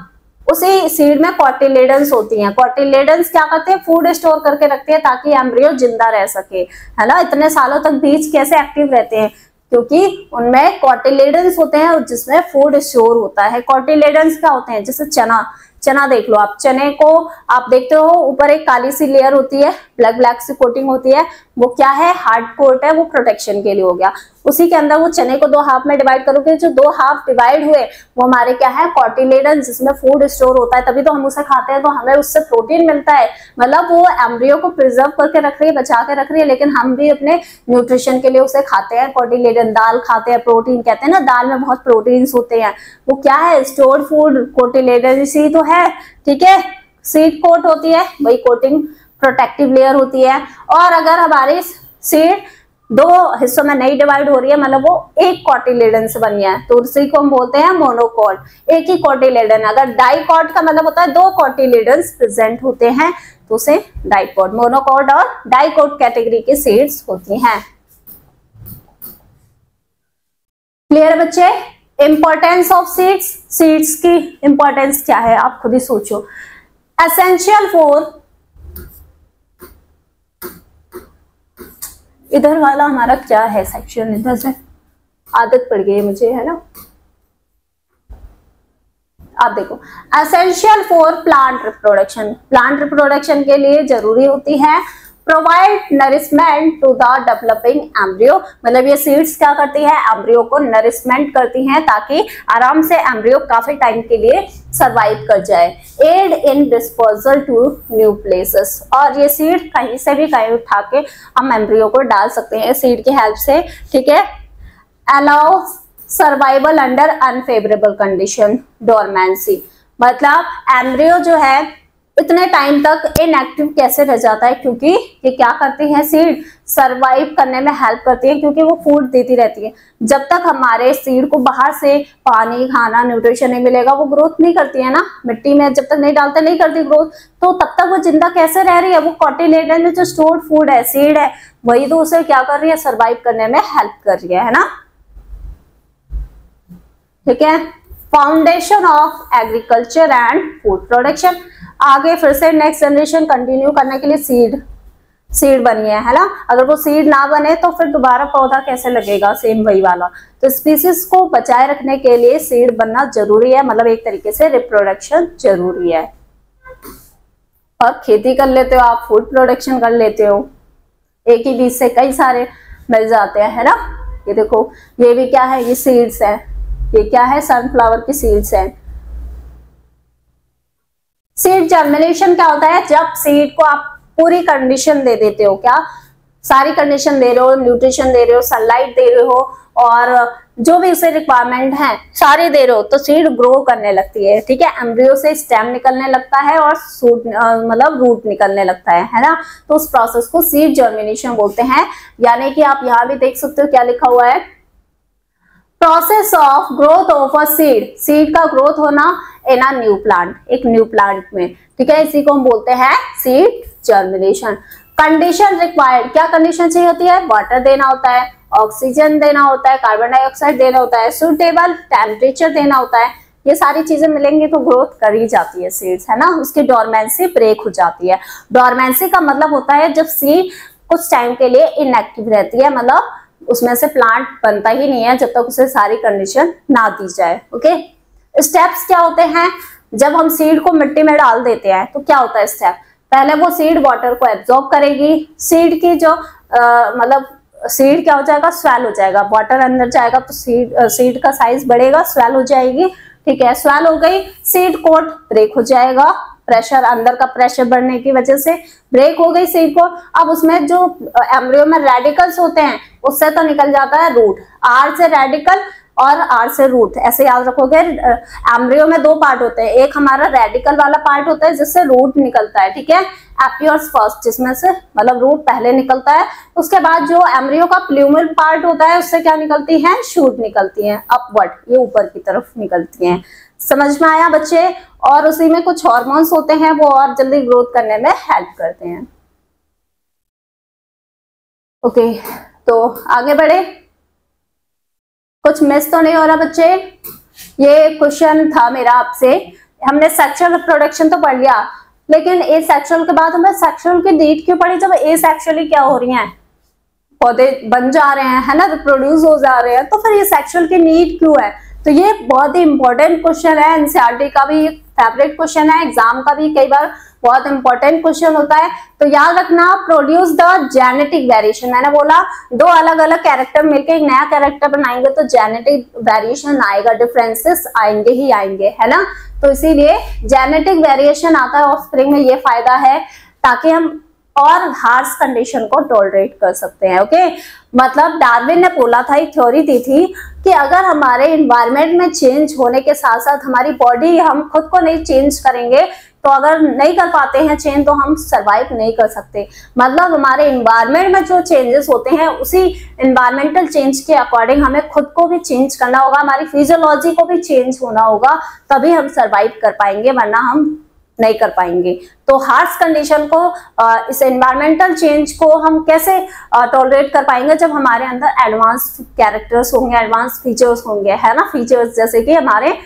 उसी सीड में कॉटिलेडन्स होती हैं। कॉटिलेडन्स क्या करते हैं, फूड स्टोर करके रखते हैं ताकि एम्ब्रियो जिंदा रह सके, है ना। इतने सालों तक बीज कैसे एक्टिव रहते हैं, क्योंकि उनमें कॉटिलेडन्स होते हैं जिसमें फूड स्टोर होता है। कॉटिलेडन्स क्या होते हैं, जैसे चना देख लो आप, चने को आप देखते हो ऊपर एक काली सी लेयर होती है, ब्लैक सी कोटिंग होती है, वो क्या है, हार्ड कोट है, वो प्रोटेक्शन के लिए हो गया। उसी के अंदर वो चने को दो हाफ में डिवाइड करोगे, जो दो हाफ डिवाइड हुए वो हमारे क्या है, कॉटिलेडन, जिसमें फूड स्टोर होता है, तभी तो हम उसे खाते हैं, तो हमें उससे प्रोटीन मिलता है। मतलब वो एम्ब्रियो को प्रिजर्व करके रख रही है, बचा के रख रही है, लेकिन हम भी अपने न्यूट्रिशन के लिए उसे खाते हैं। कॉटिलेडन, दाल खाते हैं, प्रोटीन कहते हैं ना, दाल में बहुत प्रोटीन्स होते हैं, वो क्या है, स्टोर्ड फूड, कॉटिलेडन ही तो है, ठीक है। सीड कोट होती है, वही कोटिंग प्रोटेक्टिव लेयर होती है। और अगर हमारी सीड दो हिस्सों में नहीं डिवाइड हो रही है, मतलब वो एक कॉटिलेडन से बनी है, तो उसी को हम बोलते हैं मोनोकॉट, एक ही कॉटिलेडन। अगर डाइकॉट का मतलब होता है दो कॉटिलेडन्स प्रेजेंट होते हैं, तो उसे डाइकॉट, मोनोकॉट और डाइकॉट कैटेगरी के सीड्स होती हैं। क्लियर बच्चे, इंपॉर्टेंस ऑफ सीड्स, सीड्स की इंपॉर्टेंस क्या है आप खुद ही सोचो। एसेंशियल फॉर, इधर वाला हमारा क्या है सेक्शन, इधर से आदत पड़ गई मुझे, है ना। आप देखो, essential for plant reproduction, plant reproduction के लिए जरूरी होती है। Provide nourishment to the developing embryo, मतलब ये सीड्स क्या करती है, एम्ब्रियो को नरिशमेंट करती हैं ताकि आराम से एम्ब्रियो काफी टाइम के लिए सरवाइव कर जाए। Aid in disposal to new places, और ये सीड कहीं से भी कहीं उठा के हम एम्ब्रियो को डाल सकते हैं सीड की हेल्प से, ठीक है। Allow survival under unfavourable condition, dormancy, मतलब एम्ब्रियो जो है इतने टाइम तक इनएक्टिव कैसे रह जाता है, क्योंकि ये क्या करती है, सीड सरवाइव करने में हेल्प करती है, क्योंकि वो फूड देती रहती है। जब तक हमारे सीड को बाहर से पानी, खाना, न्यूट्रिशन नहीं मिलेगा, वो ग्रोथ नहीं करती है ना, मिट्टी में जब तक नहीं डालते नहीं करती ग्रोथ, तो तब तक वो जिंदा कैसे रह रही है, वो कॉटिलेडन में जो स्टोर्ड फूड है, सीड है, वही तो उसे क्या कर रही है, सर्वाइव करने में हेल्प कर रही है ना। ठीक है, foundation of agriculture and food production. आगे फिर से नेक्स्ट जनरेशन कंटिन्यू करने के लिए सीड बनी है ना। अगर वो सीड ना बने तो फिर दोबारा पौधा कैसे लगेगा, सेम वही वाला। तो स्पीसीज को बचाए रखने के लिए सीड बनना जरूरी है, मतलब एक तरीके से रिप्रोडक्शन जरूरी है। और खेती कर लेते हो आप, फूड प्रोडक्शन कर लेते हो, एक ही बीज से कई सारे मिल जाते हैं, है ना। ये देखो, ये भी क्या है, ये सीड्स है, ये क्या है, सनफ्लावर की सीड्स है। सीड जर्मिनेशन क्या होता है, जब सीड को आप पूरी कंडीशन दे देते हो, क्या सारी कंडीशन दे रहे हो, न्यूट्रिशन दे रहे हो, सनलाइट दे रहे हो, और जो भी उसे रिक्वायरमेंट है सारे दे रहे हो, तो सीड ग्रो करने लगती है। ठीक है, एम्ब्रियो से स्टेम निकलने लगता है और मतलब रूट निकलने लगता है ना। तो उस प्रोसेस को सीड जर्मिनेशन बोलते हैं। यानी कि आप यहाँ भी देख सकते हो क्या लिखा हुआ है, process of growth of a seed, seed का ग्रोथ होना इन अ न्यू प्लांट, एक न्यू प्लांट में। ठीक है, इसी को हम बोलते हैं सीड जर्मिनेशन। कंडीशन रिक्वायर्ड, क्या कंडीशन चाहिए होती है, वाटर देना होता है, ऑक्सीजन देना होता है, कार्बन डाइऑक्साइड देना होता है, सुटेबल टेम्परेचर देना होता है। ये सारी चीजें मिलेंगी तो ग्रोथ कर ही जाती है सीड्स, है ना। उसकी डोरमेंसी ब्रेक हो जाती है। डोरमेंसी का मतलब होता है जब सीड कुछ टाइम के लिए इनएक्टिव रहती है, मतलब उसमें से प्लांट बनता ही नहीं है जब तक उसे सारी कंडीशन ना दी जाए। ओके, स्टेप्स क्या होते हैं, जब हम सीड को मिट्टी में डाल देते हैं तो क्या होता है स्टेप, पहले वो सीड वाटर को एब्जॉर्ब करेगी, सीड की जो मतलब सीड क्या हो जाएगा, स्वेल हो जाएगा, वाटर अंदर जाएगा तो सीड का साइज बढ़ेगा, स्वेल हो जाएगी। ठीक है, स्वेल हो गई, सीड कोट ब्रेक हो जाएगा, प्रेशर, अंदर का प्रेशर बढ़ने की वजह से ब्रेक हो गई सीड को। अब उसमें जो एम्ब्रियो में रेडिकल्स होते हैं उससे तो निकल जाता है रूट, आर से रेडिकल और आर से रूट, ऐसे याद रखोगे। एम्ब्रियो में दो पार्ट होते हैं, एक हमारा रेडिकल वाला पार्ट होता है जिससे रूट निकलता है, ठीक है, एपियर्स फर्स्ट, जिसमें से मतलब रूट पहले निकलता है। उसके बाद जो एम्ब्रियो का प्लूमल पार्ट होता है उससे क्या निकलती है, शूट निकलती है, अपवर्ड, ये ऊपर की तरफ निकलती हैं। समझ में आया बच्चे। और उसी में कुछ हार्मोन्स होते हैं वो और जल्दी ग्रोथ करने में हेल्प करते हैं। ओके, तो आगे बढ़े, कुछ मिस तो नहीं हो रहा बच्चे। ये क्वेश्चन था मेरा आपसे, हमने सेक्सुअल रिप्रोडक्शन तो पढ़ लिया, लेकिन ए सेक्सुअल के बाद हमें सेक्सुअल की नीड क्यों पड़ी, जब ए सेक्सुअली क्या हो रही हैं, पौधे बन जा रहे हैं, है ना, रिप्रोड्यूस हो जा रहे हैं, तो फिर ये सेक्सुअल की नीड क्यों है। तो ये बहुत ही इंपॉर्टेंट क्वेश्चन है, एनसीईआरटी का भी फेवरेट क्वेश्चन है, एग्जाम का भी कई बार बहुत इंपॉर्टेंट क्वेश्चन होता है। तो याद रखना, प्रोड्यूस द जेनेटिक वेरिएशन, मैंने बोला दो अलग अलग कैरेक्टर मिलकर एक नया कैरेक्टर बनाएंगे तो जेनेटिक वेरिएशन आएगा, डिफरेंसेस आएंगे ही आएंगे, है ना। तो इसीलिए जेनेटिक वेरिएशन आता है ऑफस्प्रिंग में, ये फायदा है ताकि हम और हार्श कंडीशन को टॉलरेट कर सकते हैं। ओके, मतलब डार्विन ने बोला था, एक थ्योरी दी थी कि अगर हमारे इन्वायरमेंट में चेंज होने के साथ साथ हमारी बॉडी, हम खुद को नहीं चेंज करेंगे तो अगर नहीं कर पाते हैं चेंज तो हम सरवाइव नहीं कर सकते। मतलब हमारे इन्वायरमेंट में जो चेंजेस होते हैं उसी इन्वायरमेंटल चेंज के अकॉर्डिंग हमें खुद को भी चेंज करना होगा, हमारी फिजियोलॉजी को भी चेंज होना होगा, तभी हम सरवाइव कर पाएंगे, वरना हम नहीं कर पाएंगे। तो हार्श कंडीशन को, इस एनवायरमेंटल चेंज को हम कैसे टॉलरेट कर पाएंगे, जब हमारे अंदर एडवांस कैरेक्टर्स होंगे, एडवांस फीचर्स होंगे, है ना, फीचर्स जैसे कि हमारे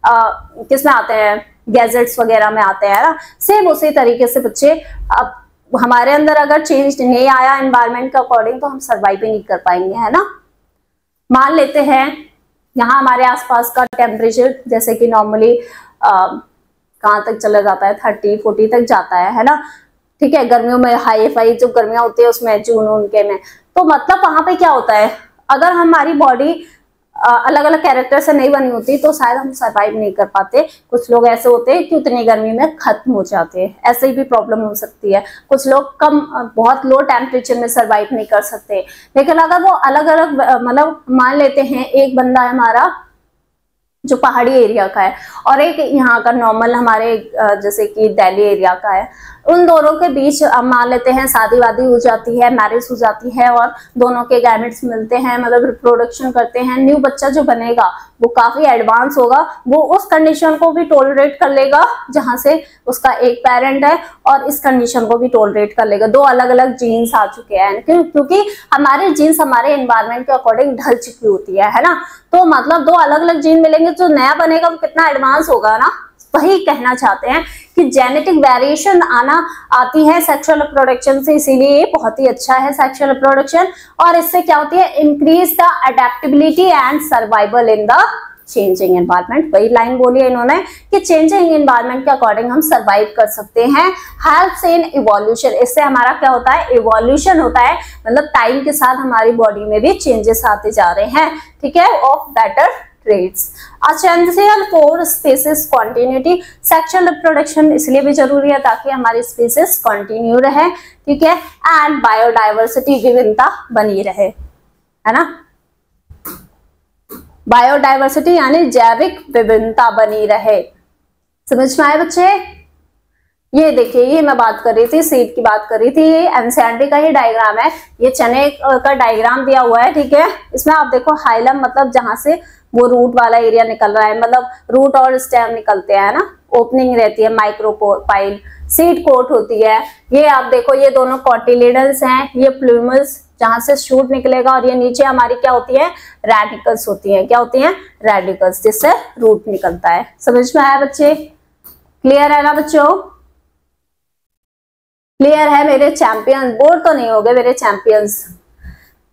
किस में आते हैं, गैजेट्स वगैरह में आते हैं ना। सेम उसी तरीके से बच्चे, अब हमारे अंदर अगर चेंज नहीं आया एनवायरमेंट के अकॉर्डिंग तो हम सर्वाइव ही नहीं कर पाएंगे, है ना। मान लेते हैं यहाँ हमारे आसपास का टेम्परेचर जैसे कि नॉर्मली कहाँ तक चला जाता है, 30-40 तक जाता है ना। ठीक है, गर्मियों में हाई फाई जो गर्मियां होती है उसमें जून उनके में, तो मतलब वहां पे क्या होता है, अगर हमारी बॉडी अलग अलग कैरेक्टर से नहीं बनी होती तो शायद हम सरवाइव नहीं कर पाते। कुछ लोग ऐसे होते हैं कि उतनी गर्मी में खत्म हो जाते हैं, ऐसे ही भी प्रॉब्लम हो सकती है। कुछ लोग कम, बहुत लो टेम्परेचर में सरवाइव नहीं कर सकते। लेकिन अगर वो अलग अलग, मतलब मान लेते हैं एक बंदा है हमारा जो पहाड़ी एरिया का है, और एक यहाँ का नॉर्मल हमारे जैसे कि दिल्ली एरिया का है। उन दोनों के बीच अब मान लेते हैं शादी वादी हो जाती है, मैरिज हो जाती है और दोनों के गैमेट्स मिलते हैं, मतलब रिप्रोडक्शन करते हैं, न्यू बच्चा जो बनेगा वो काफी एडवांस होगा, वो उस कंडीशन को भी टॉलरेट कर लेगा जहां से उसका एक पेरेंट है, और इस कंडीशन को भी टॉलरेट कर लेगा। दो अलग अलग जीन्स आ चुके हैं, क्योंकि हमारे जीन्स हमारे एनवायरमेंट के अकॉर्डिंग ढल चुकी होती है ना। तो मतलब दो अलग अलग जीन मिलेंगे, जो नया बनेगा वो कितना एडवांस होगा ना। वही कहना चाहते हैं कि जेनेटिक वेरिएशन आती है सेक्सुअल रिप्रोडक्शन से, इसीलिए ये बहुत ही अच्छा है सेक्सुअल रिप्रोडक्शन। और इससे क्या होती है, increase the adaptability and survival in the changing environment. वही लाइन बोली है इन्होंने कि चेंजिंग एनवायरनमेंट के अकॉर्डिंग हम सर्वाइव कर सकते हैं। हेल्प्स इन इवोल्यूशन, इससे हमारा क्या होता है, इवोल्यूशन होता है, मतलब टाइम के साथ हमारी बॉडी में भी चेंजेस आते जा रहे हैं, ठीक है, of better trades. Essential for species continuity, sexual reproduction इसलिए भी जरूरी है ताकि हमारी स्पीसीज कंटिन्यू रहे, ठीक है, एंड बायोडाइवर्सिटी, विविधता बनी रहे, है ना। बायोडाइवर्सिटी यानी जैविक विभिन्नता बनी रहे। समझ में आए बच्चे? ये देखिए, ये मैं बात कर रही थी, सीड की बात कर रही थी, ये एनसीईआरटी का ही डायग्राम है, ये चने का डायग्राम दिया हुआ है, ठीक है। इसमें आप देखो हाइलम मतलब जहां से वो रूट वाला एरिया निकल रहा है, मतलब रूट और स्टेम निकलते हैं ना, ओपनिंग रहती है, माइक्रोपाइल, सीड कोट होती है। ये आप देखो, ये दोनों कॉटिलेडन्स हैं, ये प्लूमस जहां से शूट निकलेगा, और ये नीचे हमारी क्या होती है, रेडिकल्स होती हैं। क्या होती हैं? रेडिकल्स, जिससे रूट निकलता है। समझ में आया बच्चे? क्लियर है ना बच्चों? क्लियर है मेरे चैंपियंस? बोर तो नहीं हो गए मेरे चैंपियंस?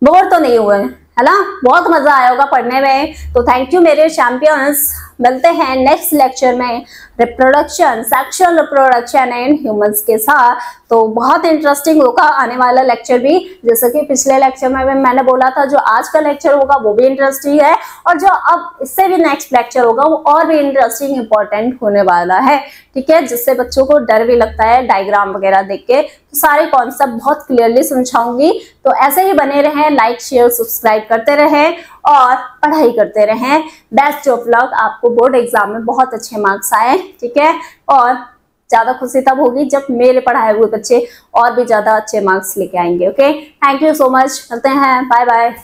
बोर तो नहीं हुए, है ना? बहुत मजा आया होगा पढ़ने में। तो थैंक यू मेरे चैंपियंस। मिलते हैं नेक्स्ट लेक्चर में reproduction, sexual reproduction in humans के साथ। तो बहुत इंटरेस्टिंग होगा आने वाला लेक्चर भी, जैसे कि पिछले लेक्चर में मैंने बोला था, जो आज का लेक्चर होगा वो भी इंटरेस्टिंग है, और जो अब इससे भी नेक्स्ट लेक्चर होगा वो और भी इंटरेस्टिंग इंपॉर्टेंट होने वाला है, ठीक है, जिससे बच्चों को डर भी लगता है डायग्राम वगैरह देख के। तो सारे कॉन्सेप्ट बहुत क्लियरली समझाऊंगी। तो ऐसे ही बने रहें, लाइक शेयर सब्सक्राइब करते रहें और पढ़ाई करते रहें। बेस्ट ऑफ लक, आपको बोर्ड एग्जाम में बहुत अच्छे मार्क्स आए, ठीक है। और ज्यादा खुशी तब होगी जब मेरे पढ़ाए हुए बच्चे और भी ज्यादा अच्छे मार्क्स लेके आएंगे। Okay, thank you so much, मिलते हैं, बाय बाय।